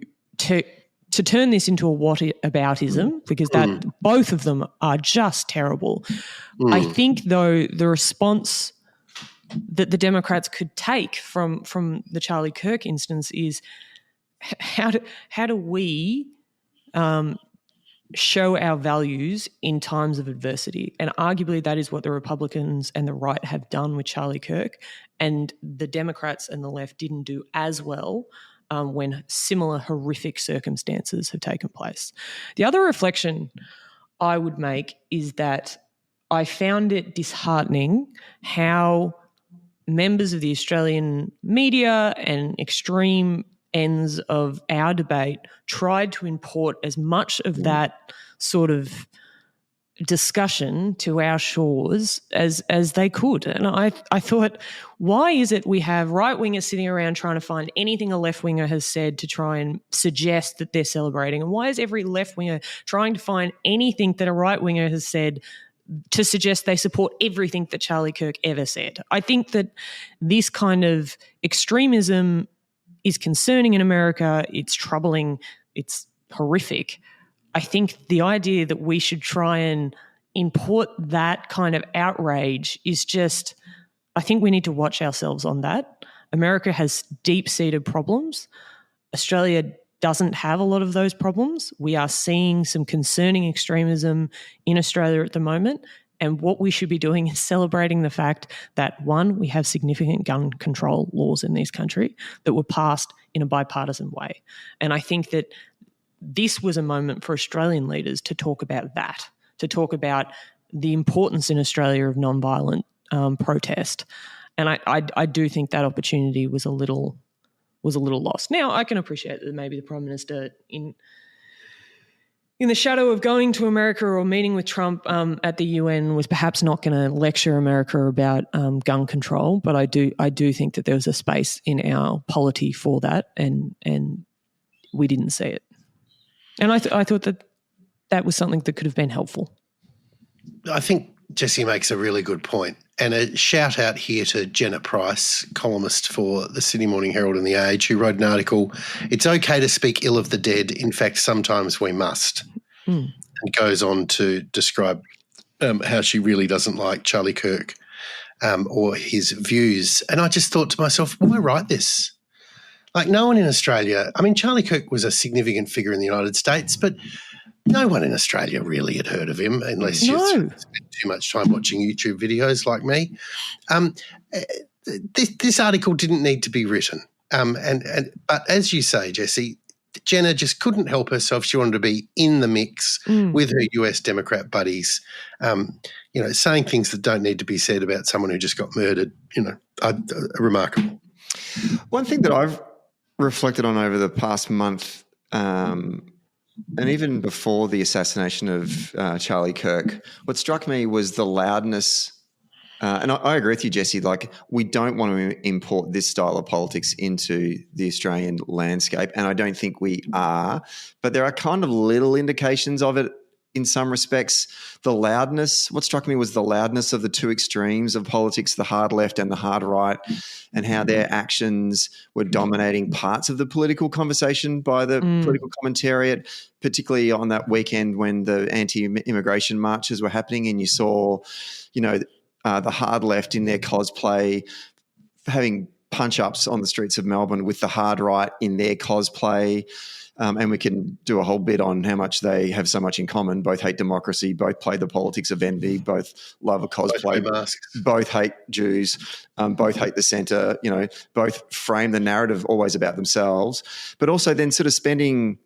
turn this into a whataboutism, because that both of them are just terrible. I think, though, the response that the Democrats could take from the Charlie Kirk instance is how do we show our values in times of adversity? And arguably that is what the Republicans and the right have done with Charlie Kirk, and the Democrats and the left didn't do as well when similar horrific circumstances have taken place. The other reflection I would make is that I found it disheartening how members of the Australian media and extreme ends of our debate tried to import as much of that sort of discussion to our shores as they could. And I thought, why is it we have right-wingers sitting around trying to find anything a left-winger has said to try and suggest that they're celebrating? And why is every left-winger trying to find anything that a right-winger has said to suggest they support everything that Charlie Kirk ever said? I think that this kind of extremism is concerning in America. It's troubling. It's horrific. I think the idea that we should try and import that kind of outrage is just, I think we need to watch ourselves on that. America has deep-seated problems. Australia doesn't have a lot of those problems. We are seeing some concerning extremism in Australia at the moment. And what we should be doing is celebrating the fact that, one, we have significant gun control laws in this country that were passed in a bipartisan way. And I think that this was a moment for Australian leaders to talk about that, to talk about the importance in Australia of nonviolent protest. And I do think that opportunity was a little lost. Now, I can appreciate that maybe the Prime Minister in the shadow of going to America or meeting with Trump at the UN was perhaps not going to lecture America about gun control, but I do think that there was a space in our polity for that, and we didn't see it. And I thought that was something that could have been helpful. I think Jessie makes a really good point. And a shout out here to Jenna Price, columnist for the Sydney Morning Herald and The Age, who wrote an article, "It's okay to speak ill of the dead. In fact, sometimes we must." And goes on to describe how she really doesn't like Charlie Kirk or his views. And I just thought to myself, why write this? Like, no one in Australia, I mean, Charlie Kirk was a significant figure in the United States, but no one in Australia really had heard of him unless you spent too much time watching YouTube videos like me. This article didn't need to be written. But as you say, Jessie, Jenna just couldn't help herself. She wanted to be in the mix with her US Democrat buddies, saying things that don't need to be said about someone who just got murdered, remarkable. One thing that I've reflected on over the past month, and even before the assassination of Charlie Kirk, what struck me was the loudness. And I agree with you, Jessie, like, we don't want to import this style of politics into the Australian landscape, and I don't think we are. But there are kind of little indications of it in some respects. The loudness, what struck me was the loudness of the two extremes of politics, the hard left and the hard right, and how their actions were dominating parts of the political conversation by the political commentariat, particularly on that weekend when the anti-immigration marches were happening, and you saw, the hard left in their cosplay having punch-ups on the streets of Melbourne with the hard right in their cosplay. And we can do a whole bit on how much they have so much in common. Both hate democracy, both play the politics of envy, both love a cosplay, both hate Jews, both hate the centre, both frame the narrative always about themselves, but also then sort of spending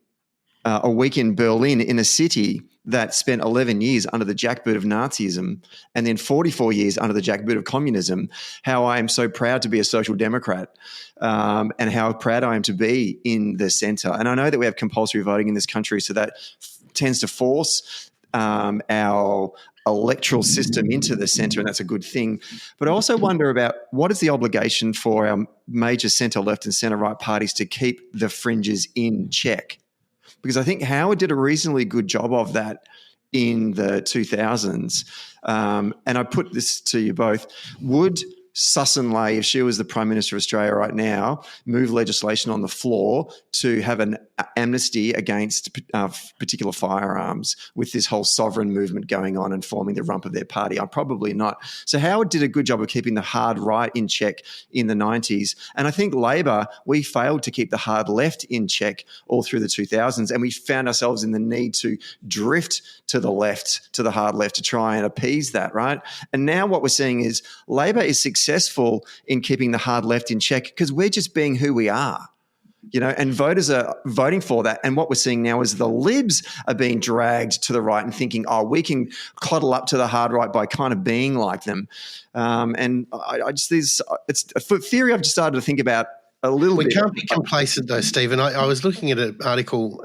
a week in Berlin, in a city that spent 11 years under the jackboot of Nazism and then 44 years under the jackboot of communism, how I am so proud to be a social democrat, and how proud I am to be in the centre. And I know that we have compulsory voting in this country, so that tends to force our electoral system into the centre, and that's a good thing. But I also wonder about what is the obligation for our major centre-left and centre-right parties to keep the fringes in check? Because I think Howard did a reasonably good job of that in the 2000s. And I put this to you both. Would Sussan-Ley, if she was the Prime Minister of Australia right now, move legislation on the floor to have an amnesty against particular firearms with this whole sovereign movement going on and forming the rump of their party? I'm probably not. So Howard did a good job of keeping the hard right in check in the 90s. And I think Labor, we failed to keep the hard left in check all through the 2000s. And we found ourselves in the need to drift to the left, to the hard left, to try and appease that, right? And now what we're seeing is Labor is successful in keeping the hard left in check because we're just being who we are, and voters are voting for that. And what we're seeing now is the libs are being dragged to the right and thinking, we can coddle up to the hard right by kind of being like them. And it's a theory I've just started to think about a little bit. We can't be complacent though, Stephen. I was looking at an article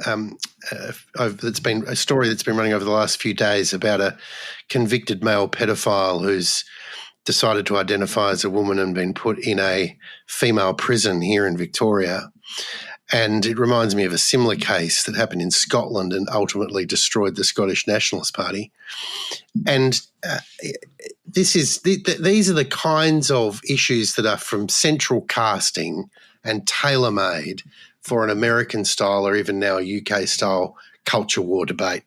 that's been a story that's been running over the last few days about a convicted male pedophile who's decided to identify as a woman and been put in a female prison here in Victoria. And it reminds me of a similar case that happened in Scotland and ultimately destroyed the Scottish Nationalist Party. And these are the kinds of issues that are from central casting and tailor-made for an American-style or even now a UK-style culture war debate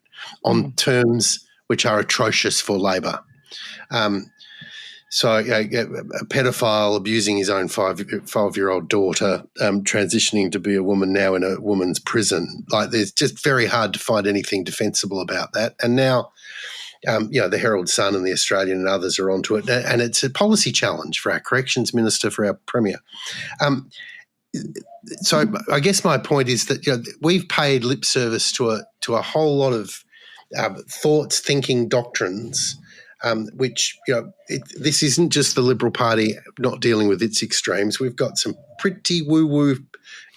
on terms which are atrocious for Labor. So a pedophile abusing his own five-year-old daughter, transitioning to be a woman now in a woman's prison. There's just very hard to find anything defensible about that. And now, the Herald Sun and the Australian and others are onto it. And it's a policy challenge for our corrections minister, for our premier. So I guess my point is that we've paid lip service to a whole lot of thoughts, thinking, doctrines. Which, this isn't just the Liberal Party not dealing with its extremes. We've got some pretty woo-woo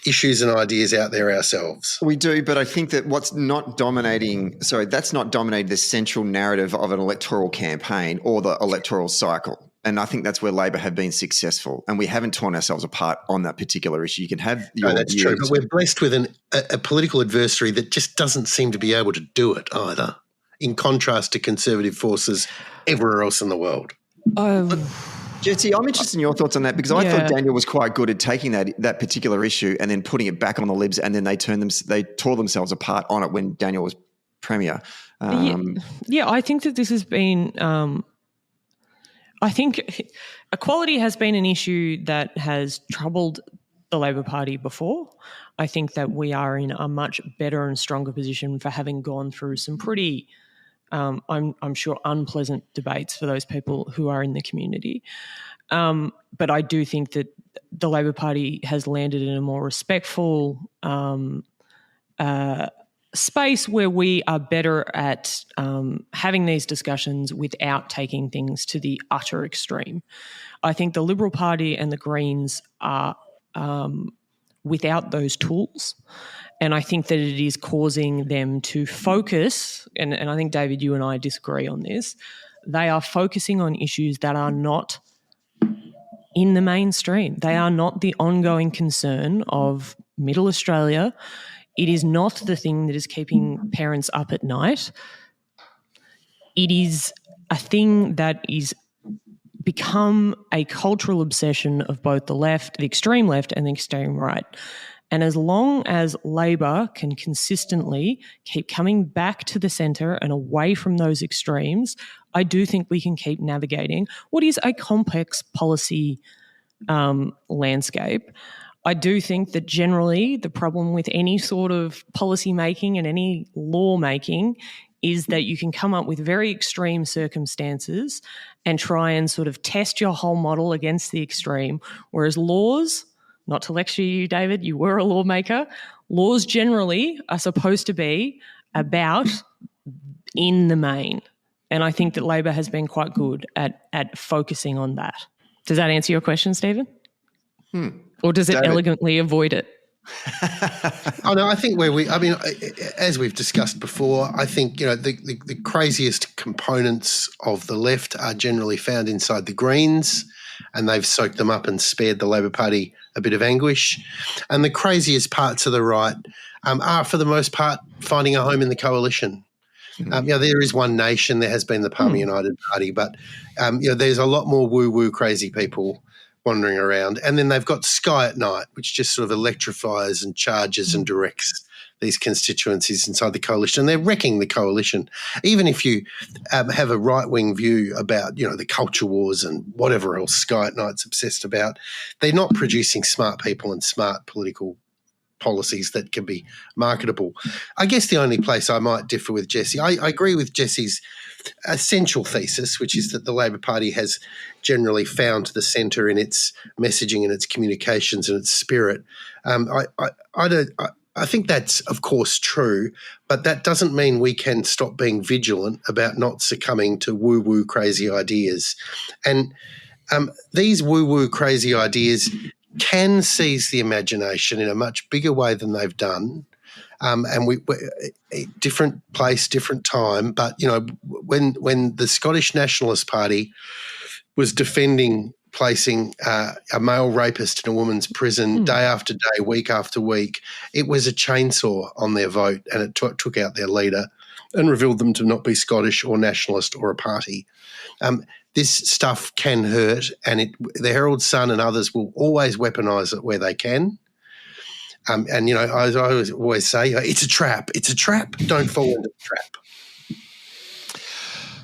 issues and ideas out there ourselves. We do, but I think that that's not dominating the central narrative of an electoral campaign or the electoral cycle. And I think that's where Labor have been successful, and we haven't torn ourselves apart on that particular issue. You can have your that's views. true, but we're blessed with a political adversary that just doesn't seem to be able to do it either, in contrast to conservative forces everywhere else in the world. Jessie, I'm interested in your thoughts on that because I thought Daniel was quite good at taking that particular issue and then putting it back on the libs, and then they tore themselves apart on it when Daniel was premier. I think that this has been I think equality has been an issue that has troubled the Labor Party before. I think that we are in a much better and stronger position for having gone through some pretty I'm sure unpleasant debates for those people who are in the community. But I do think that the Labor Party has landed in a more respectful space where we are better at having these discussions without taking things to the utter extreme. I think the Liberal Party and the Greens are without those tools. And I think that it is causing them to focus, and I think, David, you and I disagree on this, they are focusing on issues that are not in the mainstream. They are not the ongoing concern of Middle Australia. It is not the thing that is keeping parents up at night. It is a thing that is become a cultural obsession of both the left, the extreme left and the extreme right. And as long as Labor can consistently keep coming back to the centre and away from those extremes, I do think we can keep navigating what is a complex policy landscape. I do think that generally the problem with any sort of policy making and any law making is that you can come up with very extreme circumstances and try and sort of test your whole model against the extreme, whereas laws, not to lecture you, David, you were a lawmaker, laws generally are supposed to be about in the main. And I think that Labor has been quite good at focusing on that. Does that answer your question, Stephen? Or does it David, elegantly avoid it? Oh no, I think as we've discussed before, I think the craziest components of the left are generally found inside the Greens, and they've soaked them up and spared the Labor Party a bit of anguish. And the craziest parts of the right are, for the most part, finding a home in the coalition. There is one nation. There has been the Palmer United Party, but there's a lot more woo-woo crazy people wandering around. And then they've got Sky at Night, which just sort of electrifies and charges and directs these constituencies inside the coalition. And they're wrecking the coalition. Even if you have a right-wing view about, the culture wars and whatever else Sky at Night's obsessed about, they're not producing smart people and smart political policies that can be marketable. I guess the only place I might differ with Jessie, I agree with Jessie's essential thesis, which is that the Labor Party has generally found the centre in its messaging and its communications and its spirit. I think that's, of course, true, but that doesn't mean we can stop being vigilant about not succumbing to woo-woo crazy ideas. And these woo-woo crazy ideas can seize the imagination in a much bigger way than they've done. And we different place, different time. But, when the Scottish Nationalist Party was defending placing a male rapist in a woman's prison day after day, week after week, it was a chainsaw on their vote, and it took out their leader and revealed them to not be Scottish or nationalist or a party. This stuff can hurt, and the Herald Sun and others will always weaponise it where they can. I always say, it's a trap. It's a trap. Don't fall into the trap.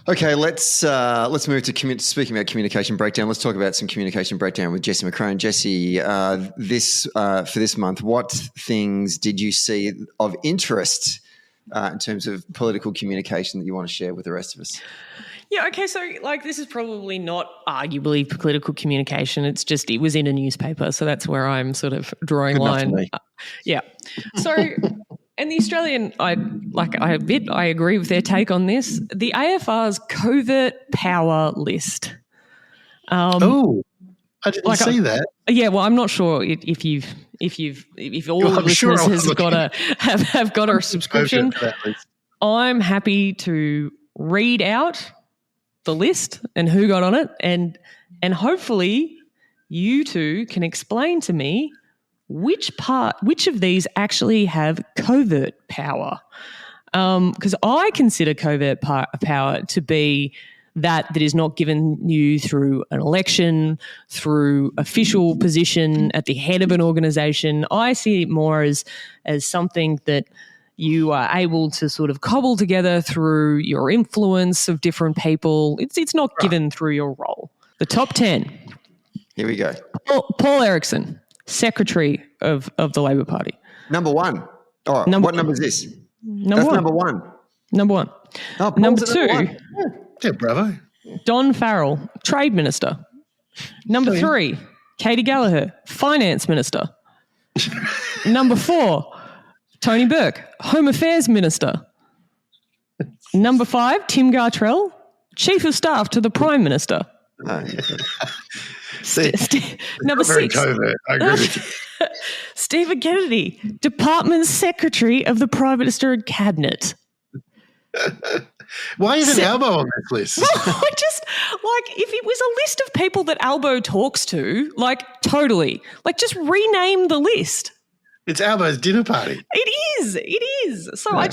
Okay, let's move to speaking about communication breakdown. Let's talk about some communication breakdown with Jessie McCrone. Jessie, for this month, what things did you see of interest in terms of political communication that you want to share with the rest of us? Yeah, okay, so this is probably not arguably political communication. It's just it was in a newspaper, so that's where I'm sort of drawing line. Yeah. So and the Australian, I agree with their take on this. The AFR's covert power list. I didn't see that. Yeah, well, I'm not sure if all the listeners have got a subscription. I'm happy to read out the list and who got on it, and hopefully you two can explain to me which of these actually have covert power. Because I consider covert power to be that is not given you through an election, through official position at the head of an organisation. I see it more as something that you are able to sort of cobble together through your influence of different people. It's not given through your role. The top 10. Here we go. Paul Erickson, Secretary of the Labor Party. Number one. Oh, what number is this? That's number one. Number one. Oh, number two. Yeah, bravo. Don Farrell, Trade Minister. Number three, Katie Gallagher, Finance Minister. Number four, Tony Burke, Home Affairs Minister. Number 5, Tim Gartrell, Chief of Staff to the Prime Minister. Number 6, covert. I agree with you. Stephen Kennedy, Department Secretary of the Prime Minister and Cabinet. Why isn't Albo on this list? Well, I just, if it was a list of people that Albo talks to, totally. Just rename the list. It's Albo's dinner party. It is. So I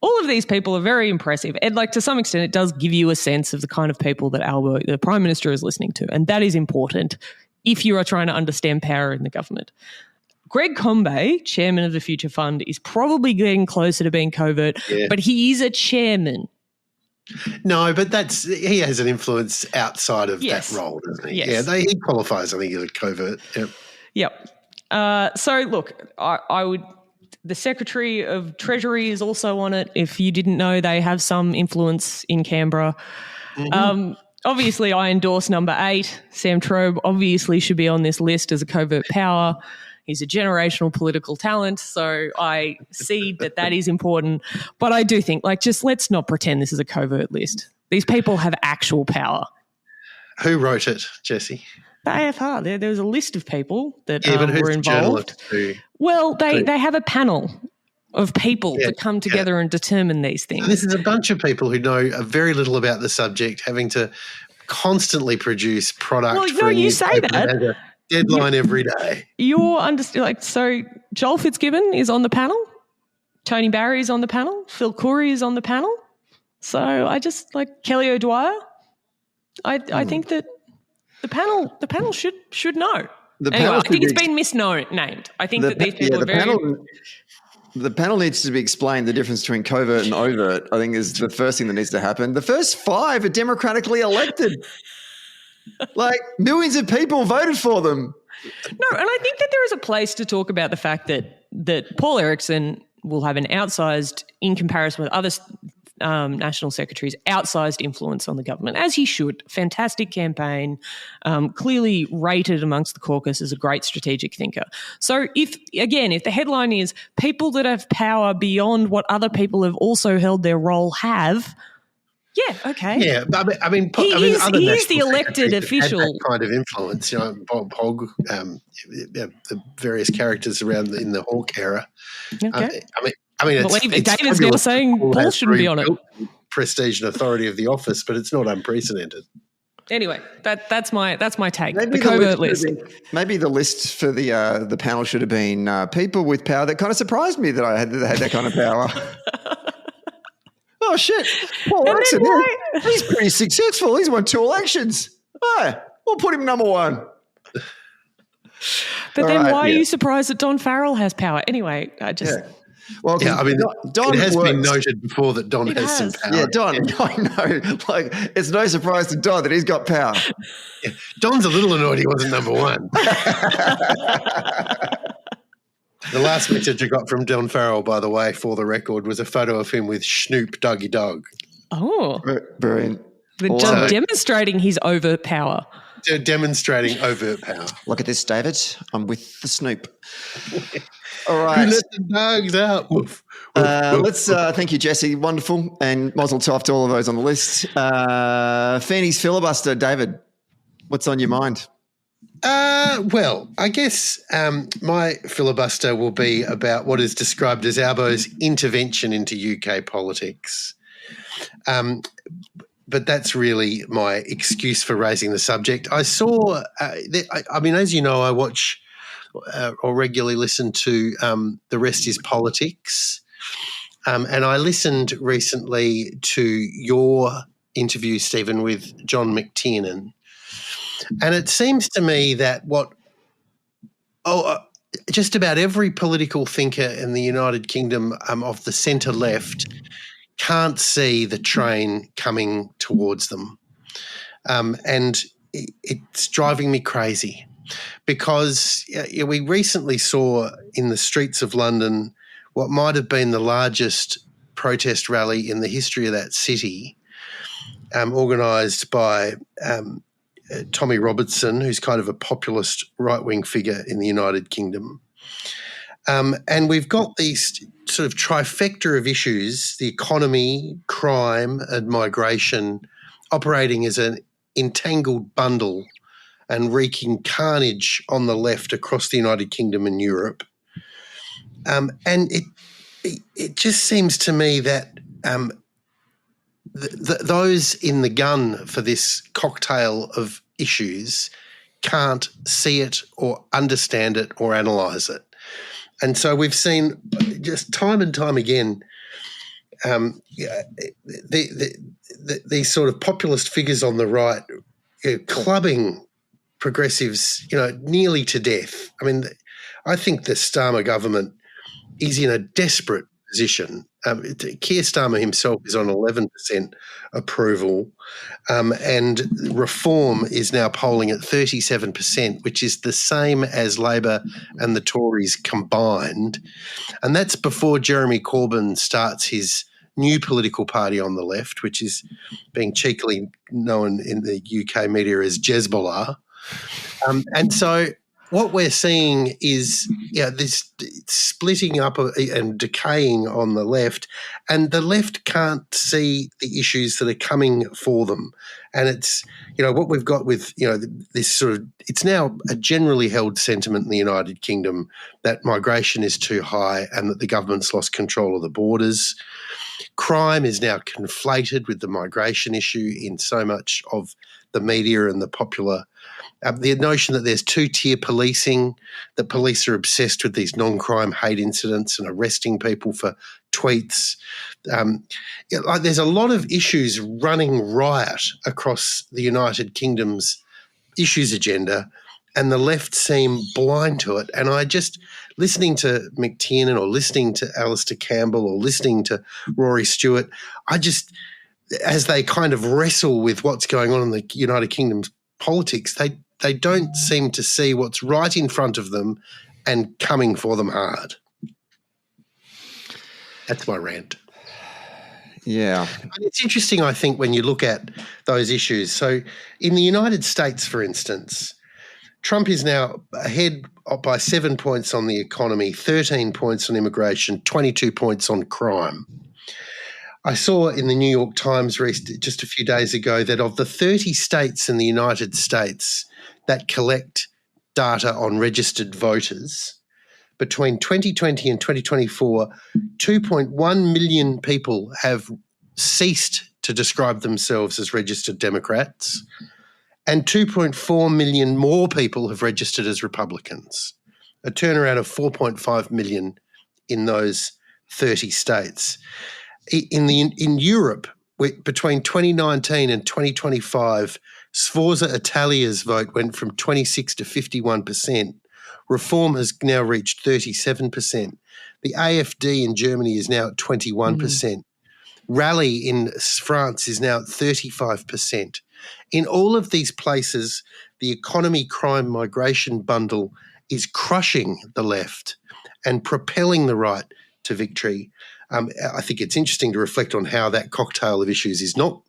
all of these people are very impressive. And to some extent, it does give you a sense of the kind of people that Albo, the Prime Minister, is listening to. And that is important if you are trying to understand power in the government. Greg Combay, Chairman of the Future Fund, is probably getting closer to being covert, but he is a chairman. No, but he has an influence outside of that role, doesn't he? Yes. Yeah, he qualifies, I think, as a covert. Yep. So, look, I would – the Secretary of Treasury is also on it. If you didn't know, they have some influence in Canberra. Mm-hmm. Obviously, I endorse number 8. Sam Trobe obviously should be on this list as a covert power. He's a generational political talent, so I see that is important. But I do think, just let's not pretend this is a covert list. These people have actual power. Who wrote it, Jessie? The AFR. There's a list of people that but who's were the involved. journalist Well, they have a panel of people that come together and determine these things. So this is a bunch of people who know very little about the subject, having to constantly produce product. Well, for no, a you say newspaper that. has a deadline every day. So Joel Fitzgibbon is on the panel, Tony Barry is on the panel, Phil Coorey is on the panel. So I just Kelly O'Dwyer. I think that the panel should know. I think it's been misnamed. I think that these people are very. The panel needs to be explained the difference between covert and overt, I think, is the first thing that needs to happen. The first 5 are democratically elected. Millions of people voted for them. No, and I think that there is a place to talk about the fact that Paul Erickson will have an outsized, in comparison with other national secretaries, outsized influence on the government, as he should. Fantastic campaign, clearly rated amongst the caucus as a great strategic thinker. So if the headline is people that have power beyond what other people have also held their role have, yeah, okay. Yeah, but he is the elected official. Had that kind of influence, Bob Hogg, the various characters around in the Hawke era. Okay. David's now saying Paul shouldn't be on it. Prestige and authority of the office, but it's not unprecedented. Anyway, that's my take. Maybe the covert list. Maybe the list for the panel should have been people with power. That kind of surprised me that they had that kind of power. Oh shit! Paul Erickson, he's pretty successful. He's won 2 elections. Oh, we'll put him number 1. But then why are you surprised that Don Farrell has power? Anyway, Don it has been noted before that Don has some power. Yeah, Don, I know. It's no surprise to Don that he's got power. Yeah. Don's a little annoyed he wasn't number 1. The last message I got from Don Farrell, by the way, for the record, was a photo of him with Snoop Doggy Dog. Oh. Brilliant. Demonstrating his overt power. Demonstrating overt power. Look at this, David. I'm with the Snoop. All right. Who let the dogs out? Woof, woof, let's thank you, Jessie. Wonderful. And mazel tov to all of those on the list. Feeney's filibuster, David. What's on your mind? Well, I guess my filibuster will be about what is described as Albo's intervention into UK politics. But that's really my excuse for raising the subject. I saw, as you know, I watch or regularly listen to The Rest is Politics. And I listened recently to your interview, Stephen, with John McTiernan. And it seems to me that just about every political thinker in the United Kingdom of the centre left can't see the train coming towards them. And it's driving me crazy because we recently saw in the streets of London what might have been the largest protest rally in the history of that city, organised by Tommy Robertson, who's kind of a populist right-wing figure in the United Kingdom. And we've got these sort of trifecta of issues, the economy, crime and migration, operating as an entangled bundle and wreaking carnage on the left across the United Kingdom and Europe. And it just seems to me that those in the gun for this cocktail of issues can't see it or understand it or analyse it. And so we've seen just time and time again these sort of populist figures on the right clubbing progressives, nearly to death. I mean, I think the Starmer government is in a desperate position. Keir Starmer himself is on 11% approval, and Reform is now polling at 37%, which is the same as Labor and the Tories combined. And that's before Jeremy Corbyn starts his new political party on the left, which is being cheekily known in the UK media as Jezbollah. And so what we're seeing is this splitting up and decaying on the left, and the left can't see the issues that are coming for them. And it's, what we've got with, this sort of, it's now a generally held sentiment in the United Kingdom that migration is too high and that the government's lost control of the borders. Crime is now conflated with the migration issue in so much of the media and the popular. The notion that there's two-tier policing, that police are obsessed with these non-crime hate incidents and arresting people for tweets. There's a lot of issues running riot across the United Kingdom's issues agenda, and the left seem blind to it. And I just, listening to McTiernan or listening to Alistair Campbell or listening to Rory Stewart, as they kind of wrestle with what's going on in the United Kingdom's politics, they don't seem to see what's right in front of them and coming for them hard. That's my rant. Yeah. And it's interesting, I think, when you look at those issues. So in the United States, for instance, Trump is now ahead by 7 points on the economy, 13 points on immigration, 22 points on crime. I saw in the New York Times just a few days ago that of the 30 states in the United States that collect data on registered voters, between 2020 and 2024, 2.1 million people have ceased to describe themselves as registered Democrats, and 2.4 million more people have registered as Republicans, a turnaround of 4.5 million in those 30 states. In Europe, between 2019 and 2025, Sforza Italia's vote went from 26 to 51%. Reform has now reached 37%. The AfD in Germany is now at 21%. Rally in France is now at 35%. In all of these places, the economy, crime, migration bundle is crushing the left and propelling the right to victory. I think it's interesting to reflect on how that cocktail of issues is not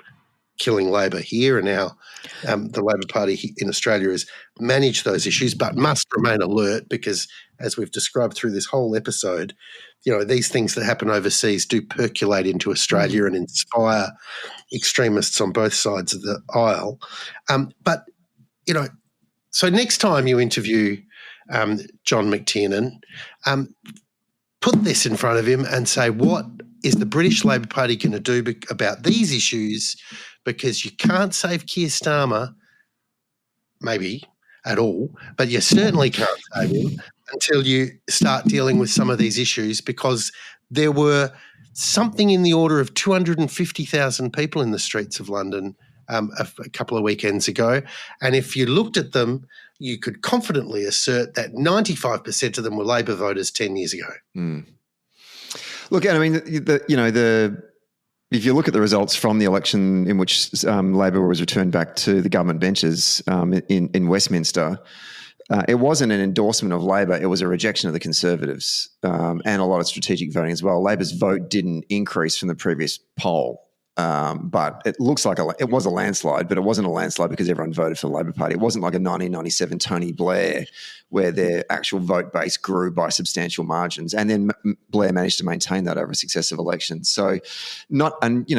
killing Labor here and how the Labor Party in Australia has managed those issues, but must remain alert because, as we've described through this whole episode, these things that happen overseas do percolate into Australia and inspire extremists on both sides of the aisle. So next time you interview John McTiernan, put this in front of him and say, what is the British Labor Party going to do about these issues? Because you can't save Keir Starmer, maybe at all, but you certainly can't save him until you start dealing with some of these issues, because there were something in the order of 250,000 people in the streets of London a couple of weekends ago. And if you looked at them, you could confidently assert that 95% of them were Labor voters 10 years ago. Look, I mean, if you look at the results from the election in which Labor was returned back to the government benches in Westminster, it wasn't an endorsement of Labor, it was a rejection of the Conservatives and a lot of strategic voting as well. Labor's vote didn't increase from the previous poll. But it looks like it was a landslide, but it wasn't a landslide because everyone voted for the Labor Party. It wasn't like a 1997 Tony Blair where their actual vote base grew by substantial margins. And then Blair managed to maintain that over successive elections. So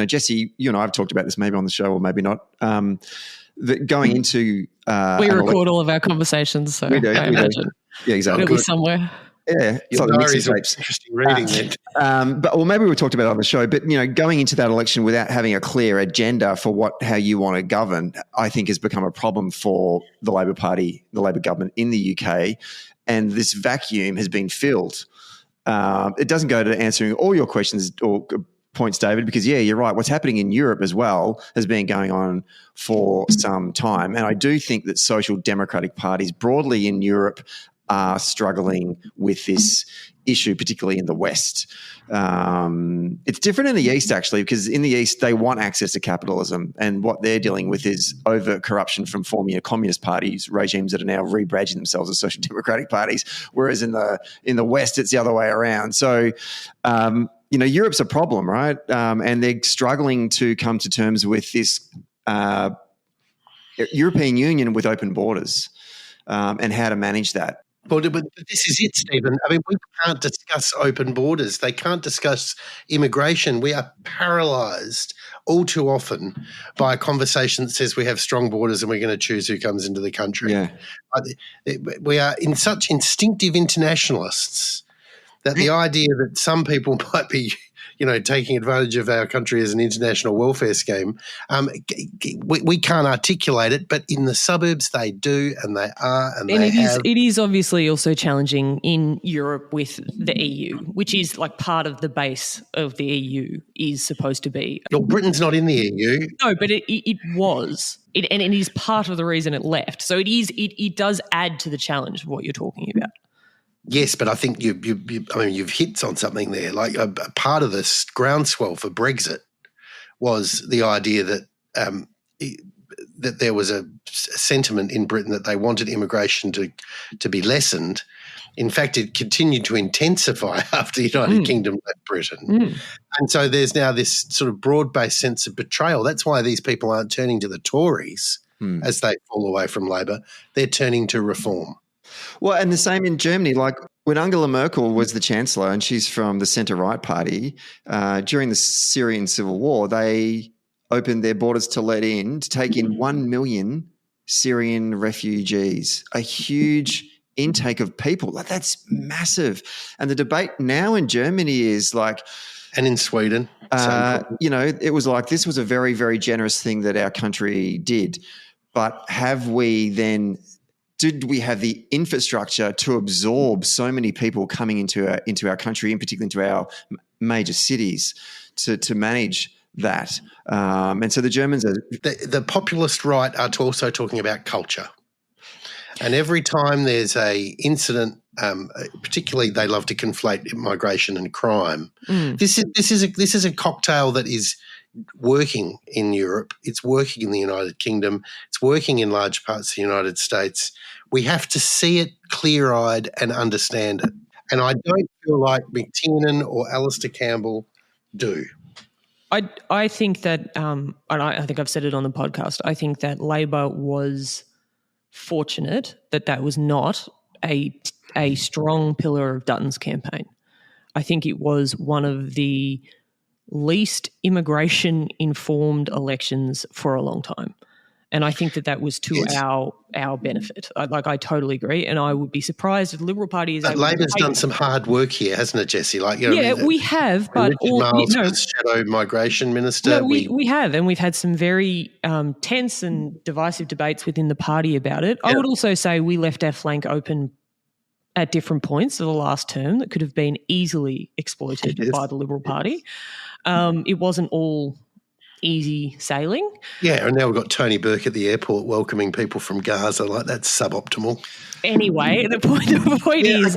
Jessie, you and I have talked about this maybe on the show or maybe not. Going into we record all of our conversations, so we do, I imagine. Yeah, exactly. It'll be somewhere. Yeah, it's like interesting reading it. But maybe we talked about it on the show. But going into that election without having a clear agenda for how you want to govern, I think has become a problem for the Labor Party, the Labor government in the UK, and this vacuum has been filled. It doesn't go to answering all your questions or points, David, because you're right. What's happening in Europe as well has been going on for some time, and I do think that social democratic parties broadly in Europe are struggling with this issue, particularly in the West. It's different in the East, actually, because in the East, they want access to capitalism, and what they're dealing with is overt corruption from former communist parties, regimes that are now rebadging themselves as social democratic parties, whereas in the West, it's the other way around. So, Europe's a problem, right? And they're struggling to come to terms with this European Union with open borders. and how to manage that. But this is it, Stephen. I mean, we can't discuss open borders. They can't discuss immigration. We are paralysed all too often by a conversation that says we have strong borders and we're going to choose who comes into the country. Yeah. We are in such instinctive internationalists that the idea that some people might be, taking advantage of our country as an international welfare scheme, we can't articulate it, but in the suburbs they do, and they are, and it is obviously also challenging in Europe with the EU, which is like part of the base of the EU is supposed to be. Well, Britain's not in the EU. No, but it was. And it is part of the reason it left. So it does add to the challenge of what you're talking about. Yes, but I think you've hit on something there. Like a part of this groundswell for Brexit was the idea that that there was a sentiment in Britain that they wanted immigration to be lessened. In fact, it continued to intensify after the United Kingdom left Britain. And so there's now this sort of broad-based sense of betrayal. That's why these people aren't turning to the Tories as they fall away from Labor. They're turning to reform. Well, and the same in Germany. Like when Angela Merkel was the chancellor, and she's from the centre-right party, during the Syrian civil war, they opened their borders to take in 1 million Syrian refugees, a huge intake of people. Like that's massive. And the debate now in Germany is like, and in Sweden, it was like this was a very, very generous thing that our country did. But did we have the infrastructure to absorb so many people coming into our country, in particular into our major cities, to manage that? And so the Germans are the populist right are also talking about culture. And every time there's a incident, particularly they love to conflate migration and crime. This is a cocktail that is working in Europe. It's working in the United Kingdom. It's working in large parts of the United States. We have to see it clear-eyed and understand it. And I don't feel like McTiernan or Alistair Campbell do. I think that, and I think I've said it on the podcast, I think that Labor was fortunate that was not a strong pillar of Dutton's campaign. I think it was one of the least immigration-informed elections for a long time. And I think that was to our benefit. I totally agree, and I would be surprised if the Liberal Party is able Labor's done some hard work here, hasn't it, Jessie? We have, but shadow migration minister. No, we have, and we've had some very tense and divisive debates within the party about it. Yeah. I would also say we left our flank open at different points of the last term that could have been easily exploited by the Liberal Party. It wasn't all easy sailing. Yeah, and now we've got Tony Burke at the airport welcoming people from Gaza. Like that's suboptimal. Anyway, the point is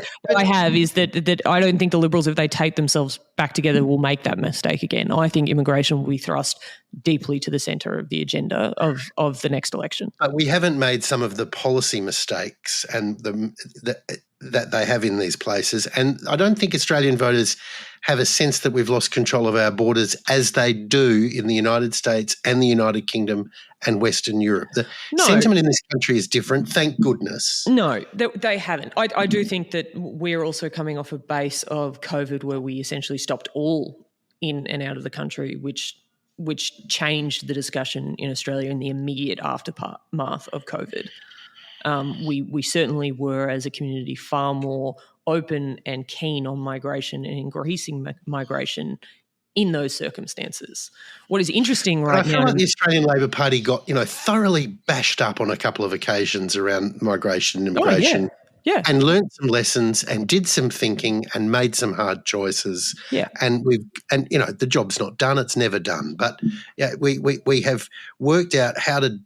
that I don't think the Liberals, if they take themselves back together, will make that mistake again. I think immigration will be thrust deeply to the centre of the agenda of the next election. But we haven't made some of the policy mistakes and that they have in these places. And I don't think Australian voters have a sense that we've lost control of our borders as they do in the United States and the United Kingdom and Western Europe. The sentiment in this country is different, thank goodness. No, they haven't. I do think that we're also coming off a base of COVID where we essentially stopped all in and out of the country, which changed the discussion in Australia in the immediate aftermath of COVID. We certainly were, as a community, far more open and keen on migration and increasing migration in those circumstances. What is interesting right now... I feel like the Australian Labor Party got, thoroughly bashed up on a couple of occasions around migration and immigration. Yeah. And learned some lessons and did some thinking and made some hard choices. Yeah. And the job's not done, it's never done. But we have worked out how to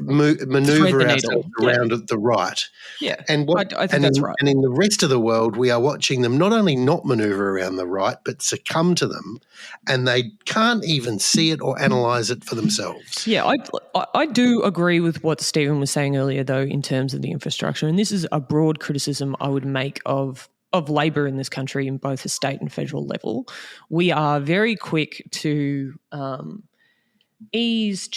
maneuver ourselves around the right. Yeah, and I think that's right. And in the rest of the world, we are watching them not only not maneuver around the right, but succumb to them, and they can't even see it or analyse it for themselves. Yeah, I do agree with what Stephen was saying earlier, though, in terms of the infrastructure, and this is a broad criticism I would make of Labor in this country in both the state and federal level. We are very quick to ease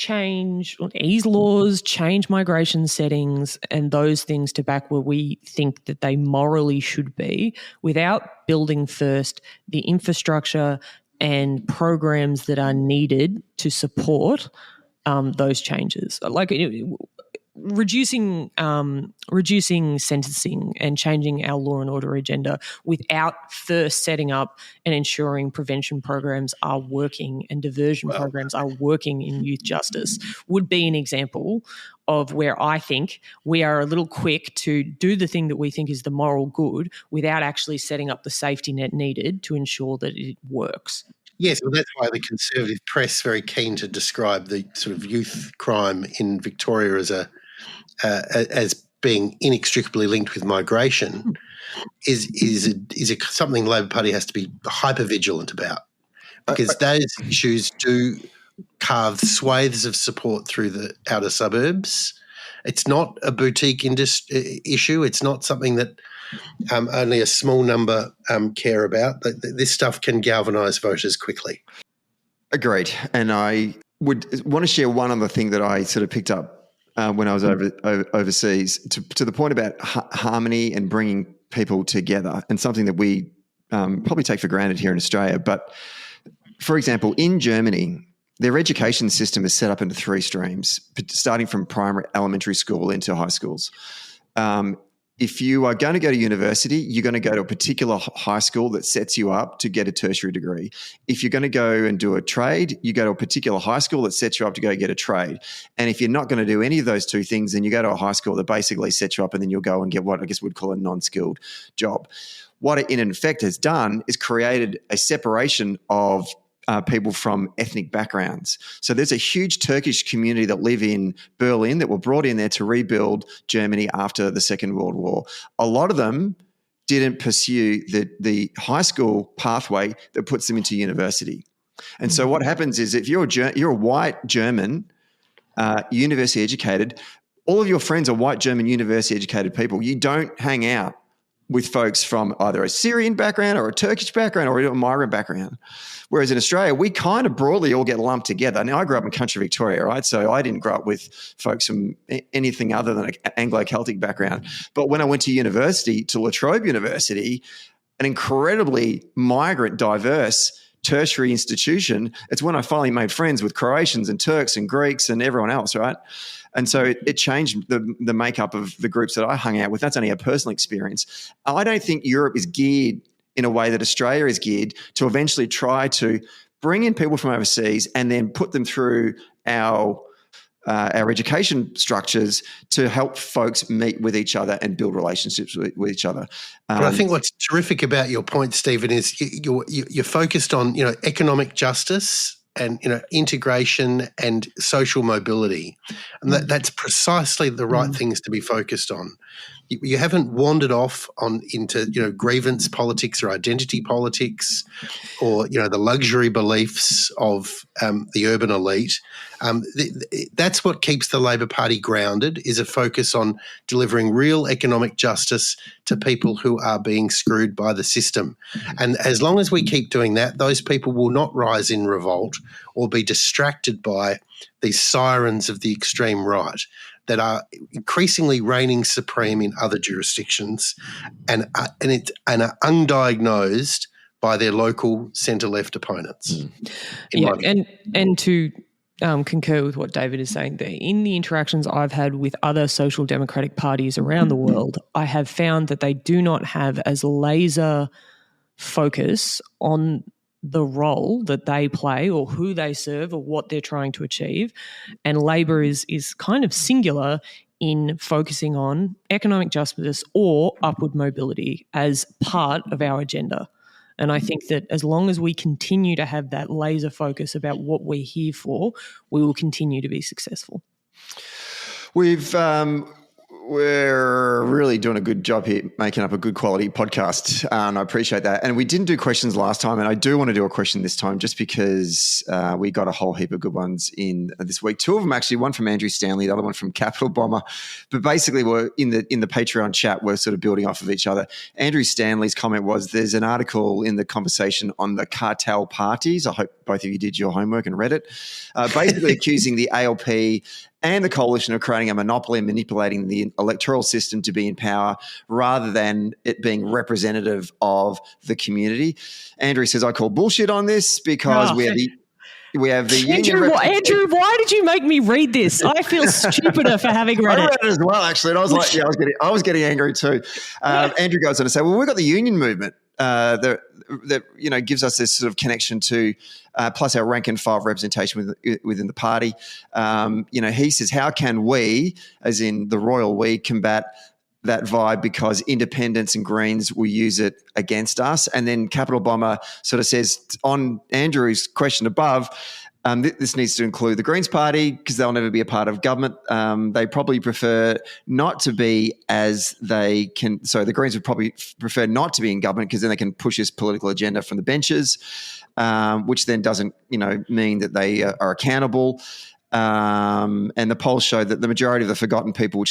laws, change migration settings and those things to back where we think that they morally should be, without building first the infrastructure and programs that are needed to support those changes. Like reducing sentencing and changing our law and order agenda without first setting up and ensuring prevention programs are working and diversion programs are working in youth justice would be an example of where I think we are a little quick to do the thing that we think is the moral good without actually setting up the safety net needed to ensure that it works. Yes, well, that's why the Conservative press very keen to describe the sort of youth crime in Victoria as being inextricably linked with migration is something the Labor Party has to be hyper vigilant about, because those issues do carve swathes of support through the outer suburbs. It's not a boutique issue. It's not something that only a small number care about. This stuff can galvanise voters quickly. Agreed. And I would want to share one other thing that I sort of picked up when I was overseas, to the point about harmony and bringing people together, and something that we probably take for granted here in Australia. But, for example, in Germany, their education system is set up into 3 streams, starting from primary, elementary school into high schools. If you are going to go to university, you're going to go to a particular high school that sets you up to get a tertiary degree. If you're going to go and do a trade, you go to a particular high school that sets you up to go get a trade. And if you're not going to do any of those 2 things, then you go to a high school that basically sets you up, and then you'll go and get what I guess we'd call a non-skilled job. What it in effect has done is created a separation of people from ethnic backgrounds. So there's a huge Turkish community that live in Berlin that were brought in there to rebuild Germany after the Second World War. A lot of them didn't pursue the high school pathway that puts them into university. And so what happens is, if you're a white German, university educated, all of your friends are white German university educated people. You don't hang out with folks from either a Syrian background or a Turkish background or a migrant background. Whereas in Australia, we kind of broadly all get lumped together. Now, I grew up in country Victoria, right? So I didn't grow up with folks from anything other than an Anglo-Celtic background. But when I went to university, to La Trobe University, an incredibly migrant, diverse tertiary institution, it's when I finally made friends with Croatians and Turks and Greeks and everyone else, right? And so it changed the makeup of the groups that I hung out with. That's only a personal experience. I don't think Europe is geared in a way that Australia is geared to eventually try to bring in people from overseas and then put them through our education structures to help folks meet with each other and build relationships with each other. But I think what's terrific about your point, Stephen, is you're focused on economic justice and integration and social mobility, and that's precisely the right things to be focused on. You haven't wandered off into grievance politics or identity politics, or the luxury beliefs of the urban elite. That's what keeps the Labor Party grounded, is a focus on delivering real economic justice to people who are being screwed by the system. And as long as we keep doing that, those people will not rise in revolt or be distracted by these sirens of the extreme right that are increasingly reigning supreme in other jurisdictions and are undiagnosed by their local centre-left opponents. And to concur with what David is saying there, in the interactions I've had with other social democratic parties around the world, I have found that they do not have as laser focus on the role that they play or who they serve or what they're trying to achieve. And Labor is kind of singular in focusing on economic justice or upward mobility as part of our agenda. And I think that as long as we continue to have that laser focus about what we're here for, we will continue to be successful. We're really doing a good job here, making up a good quality podcast, and I appreciate that. And we didn't do questions last time, and I do want to do a question this time just because we got a whole heap of good ones in this week. Two of them actually, one from Andrew Stanley, the other one from Capital Bomber. But basically, we're in the Patreon chat, we're sort of building off of each other. Andrew Stanley's comment was, there's an article in the conversation on the cartel parties. I hope both of you did your homework and read it. Basically accusing the ALP and the coalition of creating a monopoly and manipulating the electoral system to be in power rather than it being representative of the community. Andrew says, I call bullshit on this because we have the Andrew, Andrew, why did you make me read this? I feel stupider for having read it. I read it as well, actually, and I was like, yeah, I was getting angry too. Andrew goes on to say, well, we've got the union movement that gives us this sort of connection to, plus our rank and file representation within the party. He says, how can we, as in the royal we, combat that vibe because independents and Greens will use it against us? And then Capital Bomber sort of says on Andrew's question above, this needs to include the Greens party because they'll never be a part of government. They probably prefer not to be as they can. So the Greens would probably prefer not to be in government because then they can push this political agenda from the benches, which then doesn't, mean that they are accountable. And the polls show that the majority of the forgotten people,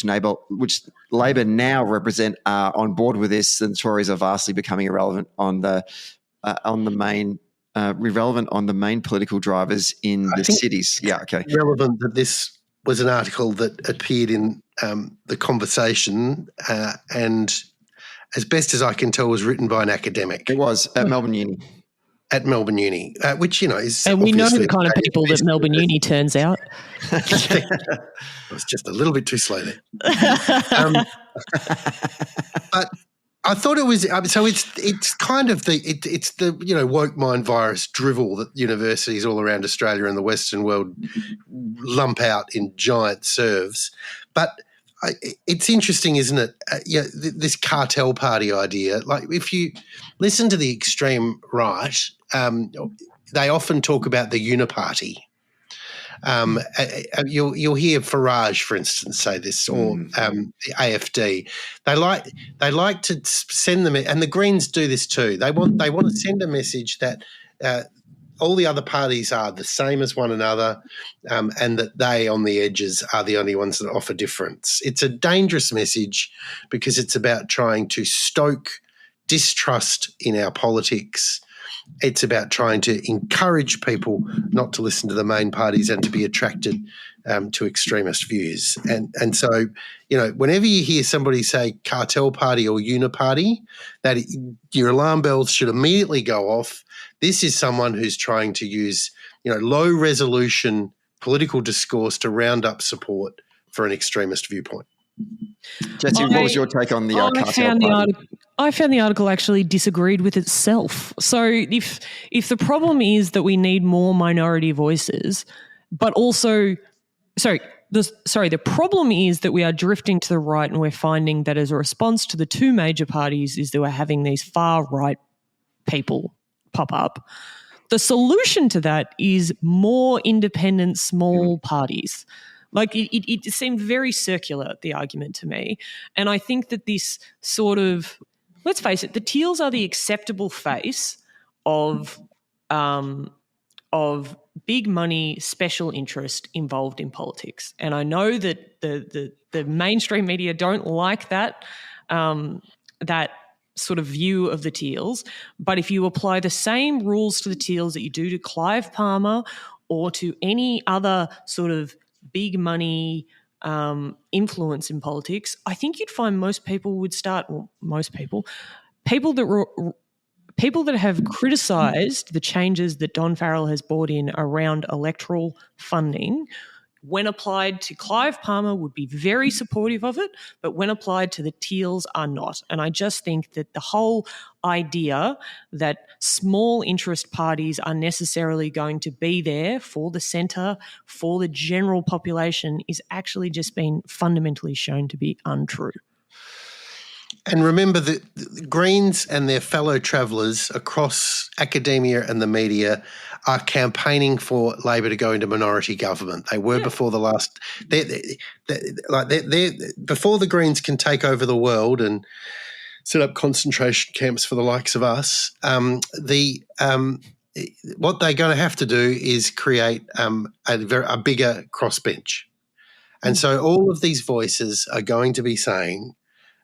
which Labor now represent, are on board with this. And Tories are vastly becoming irrelevant on the main political drivers in the cities. Yeah, okay. Relevant that this was an article that appeared in the Conversation, and as best as I can tell, was written by an academic. It was at Melbourne Uni. At Melbourne Uni, which, is... And we know the kind of people that Melbourne Uni turns out. I was just a little bit too slow there. But I thought it was... So it's kind of the woke mind virus drivel that universities all around Australia and the Western world lump out in giant serves. But... it's interesting, isn't it? This cartel party idea. Like, if you listen to the extreme right, they often talk about the uniparty. You'll hear Farage, for instance, say this, or the AFD. They like to send them, and the Greens do this too. They want to send a message that all the other parties are the same as one another, and that they on the edges are the only ones that offer difference. It's a dangerous message because it's about trying to stoke distrust in our politics. It's about trying to encourage people not to listen to the main parties and to be attracted to extremist views. And so, whenever you hear somebody say cartel party or uniparty, that your alarm bells should immediately go off. This is someone who's trying to use, low resolution political discourse to round up support for an extremist viewpoint. Jessie, what was your take on the cartel party? I found the article actually disagreed with itself. So if the problem is that we need more minority voices, but also, the problem is that we are drifting to the right, and we're finding that as a response to the two major parties is that we're having these far right people pop up. The solution to that is more independent small parties. Like it seemed very circular, the argument to me. And I think that this sort of, let's face it, the Teals are the acceptable face of big money special interest involved in politics. And I know that the mainstream media don't like that sort of view of the Teals. But if you apply the same rules to the Teals that you do to Clive Palmer or to any other sort of big money influence in politics, I think you'd find most people would start, well, people that have criticised the changes that Don Farrell has brought in around electoral funding, when applied to Clive Palmer, would be very supportive of it, but when applied to the Teals are not. And I just think that the whole idea that small interest parties are necessarily going to be there for the centre, for the general population, is actually just been fundamentally shown to be untrue. And remember that the Greens and their fellow travellers across academia and the media are campaigning for Labor to go into minority government. They were before the last. Before the Greens can take over the world and set up concentration camps for the likes of us. What they're going to have to do is create a bigger crossbench, and so all of these voices are going to be saying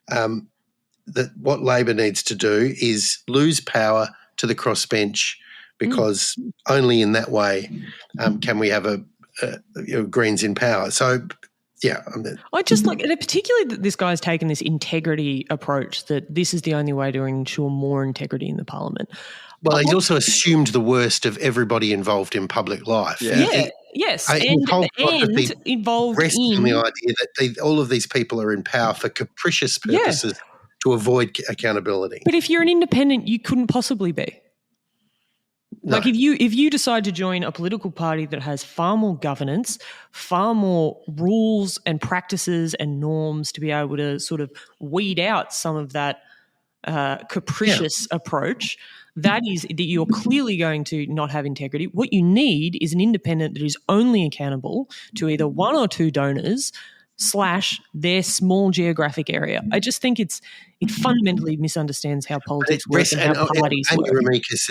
that what Labor needs to do is lose power to the crossbench, because only in that way can we have Greens in power. So, yeah. I just like it, particularly that this guy's taken this integrity approach, that this is the only way to ensure more integrity in the parliament. Well, he's also assumed the worst of everybody involved in public life. Yes, and involved in the idea that all of these people are in power for capricious purposes to avoid accountability. But if you're an independent, you couldn't possibly be. No. Like if you decide to join a political party that has far more governance, far more rules and practices and norms to be able to sort of weed out some of that capricious approach, that you're clearly going to not have integrity. What you need is an independent that is only accountable to either one or two donors / their small geographic area. I just think it fundamentally misunderstands how politics works and how parties work. Amy Ramikis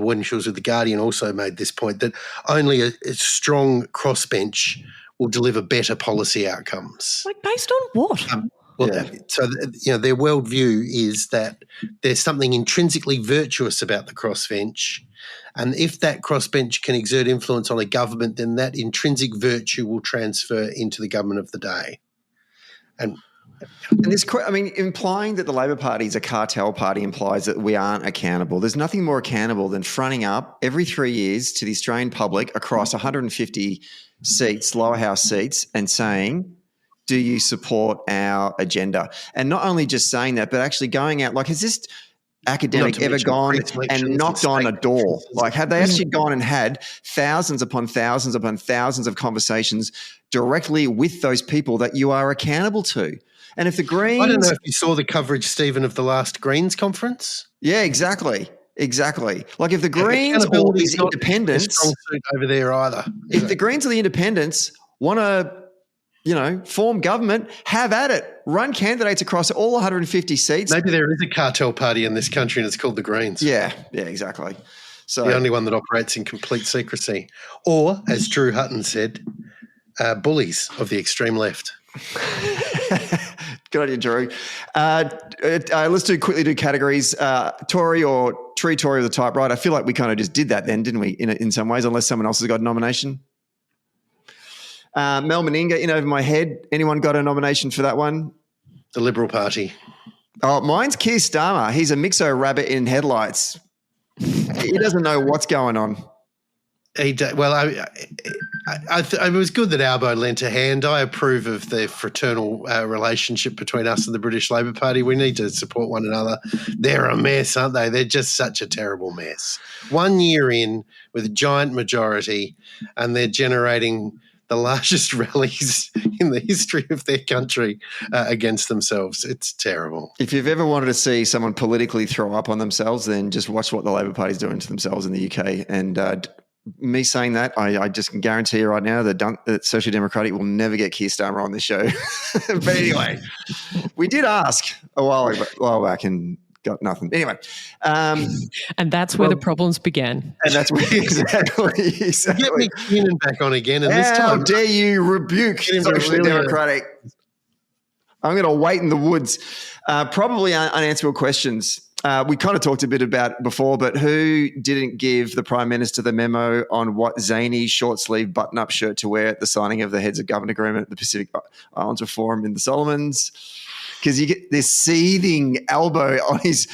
when she was with the Guardian, also made this point that only a strong crossbench will deliver better policy outcomes. Like based on what? So their worldview is that there's something intrinsically virtuous about the crossbench, and if that crossbench can exert influence on a government, then that intrinsic virtue will transfer into the government of the day. And this, implying that the Labor Party is a cartel party implies that we aren't accountable. There's nothing more accountable than fronting up every 3 years to the Australian public across 150 seats, lower house seats, and saying, do you support our agenda? And not only just saying that, but actually going out, like, has this academic ever gone and knocked on a door? Like, had they actually gone and had thousands upon thousands upon thousands of conversations directly with those people that you are accountable to? And if the Greens... I don't know if you saw the coverage, Stephen, of the last Greens conference. Yeah, exactly. Like if the Greens or these independents... strong suit over there either. If the Greens or the independents want to form government, have at it. Run candidates across all 150 seats. Maybe there is a cartel party in this country and it's called the Greens. Yeah, exactly. So the only one that operates in complete secrecy. Or, as Drew Hutton said, bullies of the extreme left. Good idea, Drew. Let's quickly do categories. Tory or Tree Tory of the typewriter. I feel like we kind of just did that then, didn't we, in some ways, unless someone else has got a nomination? Mel Meninga, in over my head. Anyone got a nomination for that one? The Liberal Party. Oh, mine's Keir Starmer. He's a mixo rabbit in headlights. He doesn't know what's going on. It was good that Albo lent a hand. I approve of the fraternal relationship between us and the British Labor Party. We need to support one another. They're a mess, aren't they? They're just such a terrible mess. 1 year in with a giant majority, and they're generating the largest rallies in the history of their country against themselves. It's terrible. If you've ever wanted to see someone politically throw up on themselves, then just watch what the Labor Party is doing to themselves in the UK. And me saying that, I just can guarantee you right now that Social Democratic will never get Keir Starmer on this show. But anyway, we did ask a while back and got nothing. Anyway. And that's where the problems began. And that's where exactly. Get McCrone back on again. And How dare you rebuke Social Democratic? I'm going to wait in the woods. Probably unanswerable questions. We kind of talked a bit about it before, but who didn't give the Prime Minister the memo on what zany short-sleeve button-up shirt to wear at the signing of the Heads of Government Agreement at the Pacific Islands Forum in the Solomons? Because you get this seething elbow on his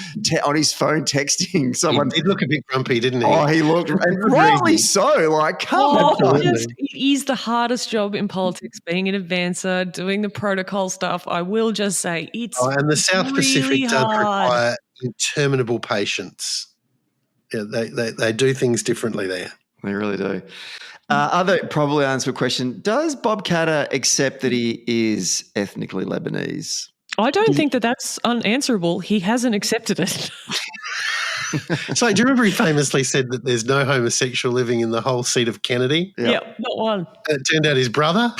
phone texting someone. He did look a bit grumpy, didn't he? Oh, he looked, and rightly so. Like, come on. It is the hardest job in politics, being an advancer, doing the protocol stuff. I will just say it's and the South really Pacific does hard. require interminable patience. Yeah, they do things differently there. They really do. Other probably unanswered question: does Bob Katter accept that he is ethnically Lebanese? I don't think that that's unanswerable. He hasn't accepted it. So, do you remember he famously said that there's no homosexual living in the whole seat of Kennedy? Yeah, not one. It turned out his brother.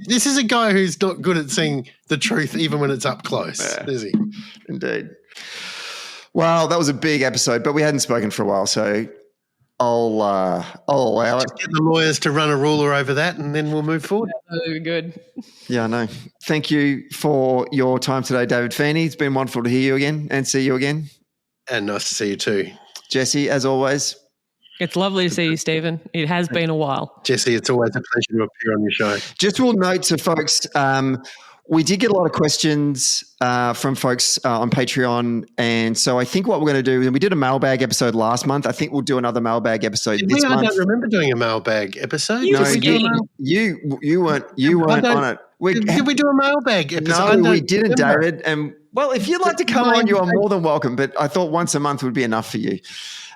This is a guy who's not good at seeing the truth even when it's up close, is he? Indeed. Well, that was a big episode, but we hadn't spoken for a while, so I'll allow it. Just get the lawyers to run a ruler over that, and then we'll move forward. Good. Yeah, I know. Thank you for your time today, David Feeney. It's been wonderful to hear you again and see you again. And nice to see you too. Jessie, as always. It's lovely to see you, Stephen. It has been a while. Jessie, it's always a pleasure to appear on your show. Just a little note to folks, we did get a lot of questions from folks on Patreon, and so I think what we're going to do, and we did a mailbag episode last month. I think we'll do another mailbag episode this month. I don't remember doing a mailbag episode. You weren't on it. Did we do a mailbag episode? No, we didn't, David. And well, if you'd like to come on, you are more than welcome. But I thought once a month would be enough for you.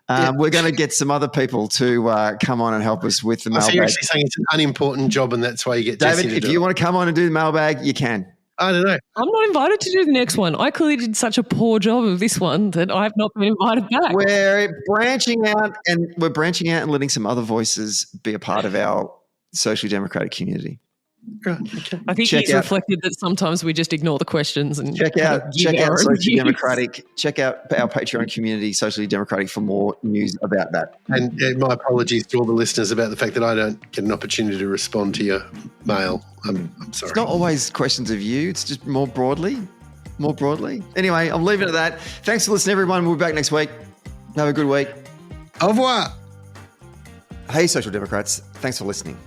We're going to get some other people to come on and help us with the mailbag. So you're actually saying it's an unimportant job, and that's why you get David. Jessie to do it. If you want to come on and do the mailbag, you can. I don't know. I'm not invited to do the next one. I clearly did such a poor job of this one that I have not been invited back. We're branching out and letting some other voices be a part of our socially democratic community. Right, okay. I think he's reflected that sometimes we just ignore the questions and check out socially democratic. Check out our Patreon community, socially democratic, for more news about that. And my apologies to all the listeners about the fact that I don't get an opportunity to respond to your mail. I'm sorry. It's not always questions of you. It's just more broadly. Anyway, I'm leaving it at that. Thanks for listening, everyone. We'll be back next week. Have a good week. Au revoir. Hey, Social Democrats. Thanks for listening.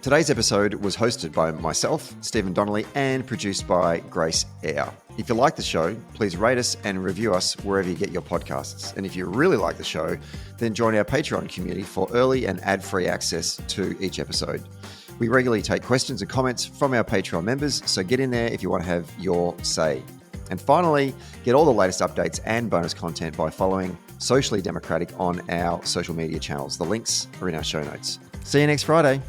Today's episode was hosted by myself, Stephen Donnelly, and produced by Grace Eyre. If you like the show, please rate us and review us wherever you get your podcasts. And if you really like the show, then join our Patreon community for early and ad-free access to each episode. We regularly take questions and comments from our Patreon members, so get in there if you want to have your say. And finally, get all the latest updates and bonus content by following Socially Democratic on our social media channels. The links are in our show notes. See you next Friday.